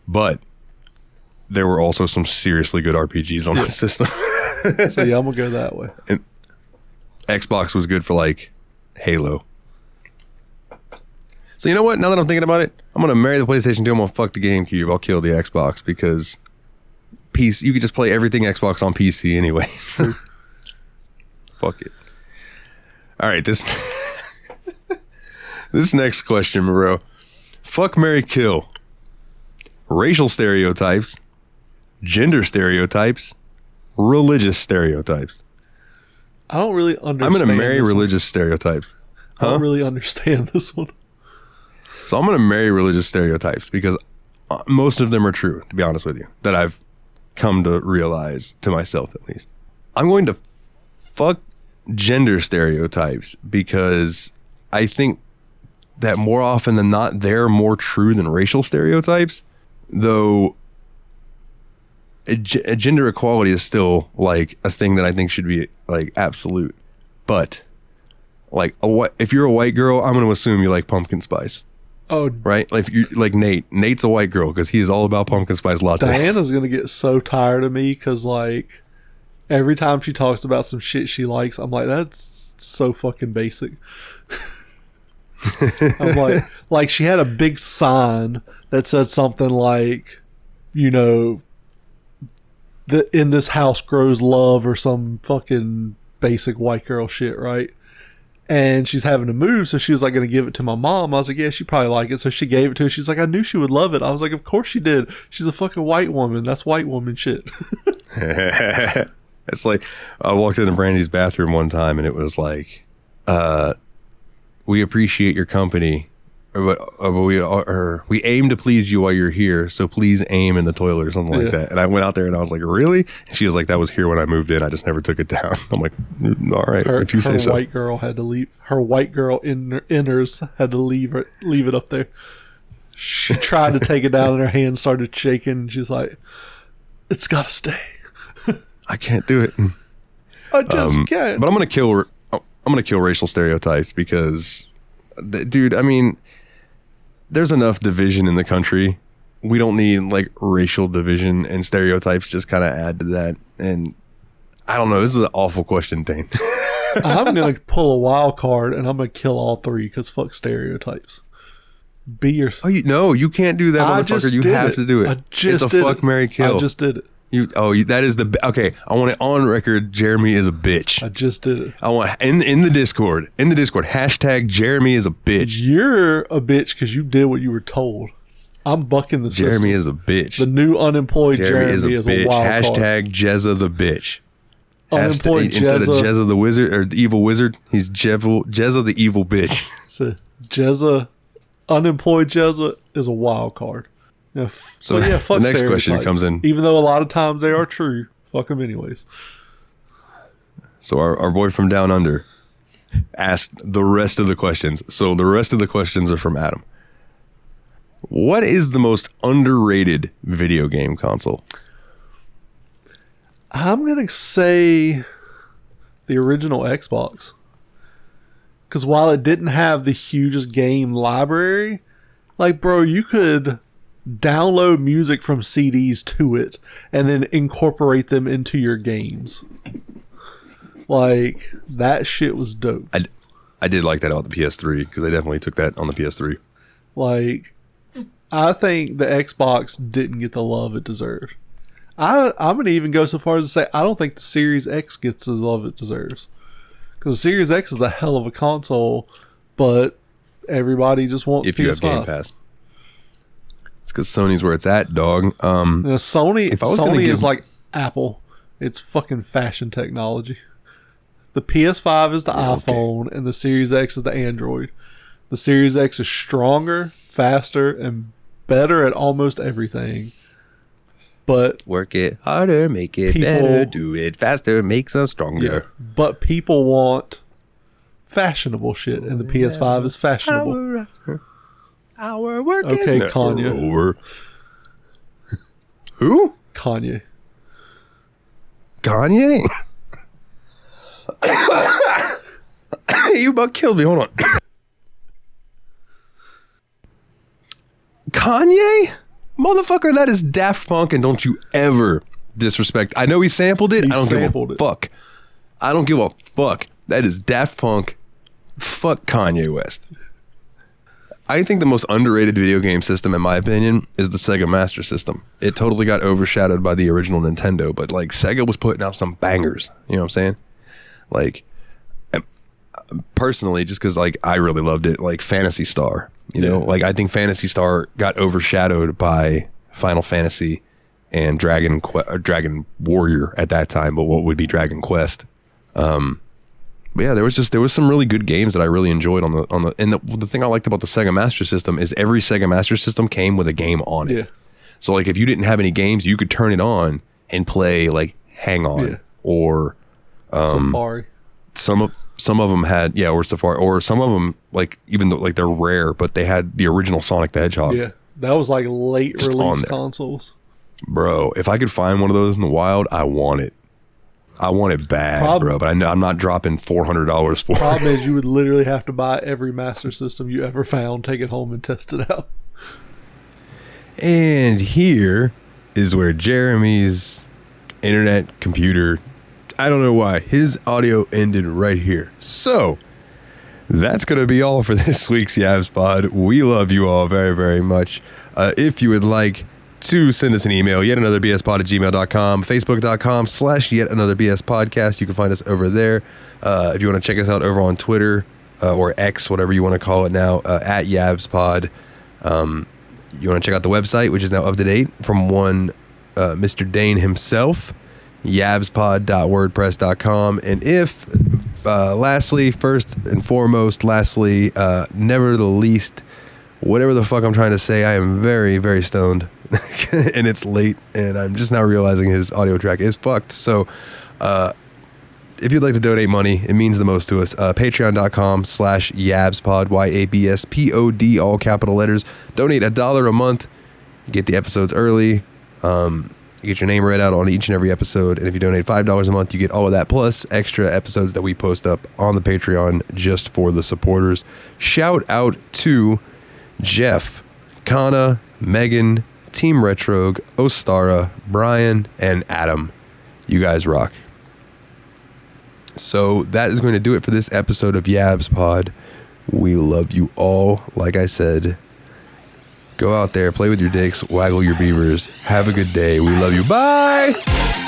but there were also some seriously good RPGs on that system. So yeah, I'm gonna go that way. And Xbox was good for like Halo. So you know what? Now that I'm thinking about it, I'm gonna marry the PlayStation 2. I'm gonna fuck the GameCube. I'll kill the Xbox because you could just play everything Xbox on PC anyway. Fuck it. All right, this next question, bro. Fuck, marry, kill. Racial stereotypes, gender stereotypes, religious stereotypes. I don't really understand. I'm going to marry religious stereotypes. I don't really understand this one. So I'm going to marry religious stereotypes because most of them are true, to be honest with you, that I've come to realize, to myself at least. I'm going to fuck gender stereotypes because I think that more often than not, they're more true than racial stereotypes, though gender equality is still like a thing that I think should be like absolute. But like if you're a white girl, I'm going to assume you like pumpkin spice. Oh, right. Like if you like Nate's a white girl because he is all about pumpkin spice latte. Diana's going to get so tired of me because like Every time she talks about some shit she likes, I'm like, that's so fucking basic. I'm like she had a big sign that said something like, you know, in this house grows love or some fucking basic white girl shit, right? And she's having to move, so she was like going to give it to my mom. I was like, yeah, she probably like it. So she gave it to her. She's like, I knew she would love it. I was like, of course she did. She's a fucking white woman. That's white woman shit. It's like, I walked into Brandy's bathroom one time and it was like, we appreciate your company, but we aim to please you while you're here, so please aim in the toilet or something like that. And I went out there and I was like, really? And she was like, that was here when I moved in. I just never took it down. I'm like, all right, if you say so. Her white girl had to leave. Her white girl inners had to leave it up there. She tried to take it down and her hand started shaking. And she's like, it's got to stay. I can't do it. I just can't. But I'm gonna kill racial stereotypes because, dude, I mean, there's enough division in the country. We don't need like racial division, and stereotypes just kind of add to that. And I don't know. This is an awful question, Dane. I'm gonna pull a wild card and I'm gonna kill all three because fuck stereotypes. Be your. Oh, you can't do that, motherfucker. You have to do it. It's a fuck, marry, kill. I just did it. That is okay. I want it on record. Jeremy is a bitch. I just did it. I want in the Discord. Hashtag Jeremy is a bitch. You're a bitch because you did what you were told. I'm bucking the system. Jeremy is a bitch. The new unemployed Jeremy is a bitch. wild card. Hashtag Jezza the bitch. Unemployed instead of Jezza the wizard or the evil wizard, he's Jezza the evil bitch. So Jezza, unemployed Jezza is a wild card. Yeah, so yeah, fuck the next question comes in. Even though a lot of times they are true, fuck them anyways. So our boy from down under asked the rest of the questions. So the rest of the questions are from Adam. What is the most underrated video game console? I'm going to say the original Xbox. Because while it didn't have the hugest game library, like, bro, you could download music from CDs to it and then incorporate them into your games. Like, that shit was dope. I did like that about the PS3 because they definitely took that on the PS3. Like, I think the Xbox didn't get the love it deserved. I'm going to even go so far as to say I don't think the Series X gets the love it deserves. Because the Series X is a hell of a console, but everybody just wants if you PS5. have Game Pass. It's because Sony's where it's at, dog. Sony is like Apple. It's fucking fashion technology. The PS5 is the iPhone, and the Series X is the Android. The Series X is stronger, faster, and better at almost everything. But work it harder, make it better, do it faster, makes us stronger. Yeah, but people want fashionable shit, and the PS5 is fashionable. Our work is never over. Who? Kanye. You about killed me. Hold on. Kanye? Motherfucker, that is Daft Punk, and don't you ever disrespect. I know he sampled it. I don't give a fuck. I don't give a fuck. That is Daft Punk. Fuck Kanye West. I think the most underrated video game system, in my opinion, is the Sega Master System. It totally got overshadowed by the original Nintendo, but like Sega was putting out some bangers. You know what I'm saying? Like, personally, just because like I really loved it, like Phantasy Star. You know, like I think Phantasy Star got overshadowed by Final Fantasy and Dragon Warrior at that time, but what would be Dragon Quest. But yeah, there was some really good games that I really enjoyed on the thing I liked about the Sega Master System is every Sega Master System came with a game on it. Yeah. So like if you didn't have any games, you could turn it on and play like Hang On or Safari. Some of them had, or Safari, or some of them, like, even though, like, they're rare, but they had the original Sonic the Hedgehog. Yeah, that was, like, late release consoles. Bro, if I could find one of those in the wild, I want it. I want it bad, bro, but I'm not dropping $400 for it. Problem is, you would literally have to buy every Master System you ever found, take it home, and test it out. And here is where Jeremy's internet computer I don't know why. His audio ended right here. So that's going to be all for this week's YABSPOD. We love you all very, very much. If you would like to send us an email, yetanotherbspod@gmail.com, facebook.com/yetanotherbspodcast. You can find us over there. If you want to check us out over on Twitter or X, whatever you want to call it now, at YABSPOD. You want to check out the website, which is now up to date from one Mr. Dane himself, yabspod.wordpress.com. And if, first and foremost, never the least, whatever the fuck I'm trying to say, I am very, very stoned and it's late and I'm just now realizing his audio track is fucked. So, if you'd like to donate money, it means the most to us. Patreon.com/YABSPOD, YABSPOD, all capital letters. Donate $1 a month. You get the episodes early. You get your name read out on each and every episode. And if you donate $5 a month, you get all of that plus extra episodes that we post up on the Patreon just for the supporters. Shout out to Jeff, Kana, Mehgan, Team Retrogue, Ostara, Brian, and Adam. You guys rock. So that is going to do it for this episode of YABSPOD. We love you all. Like I said, go out there, play with your dicks, waggle your beavers. Have a good day. We love you. Bye.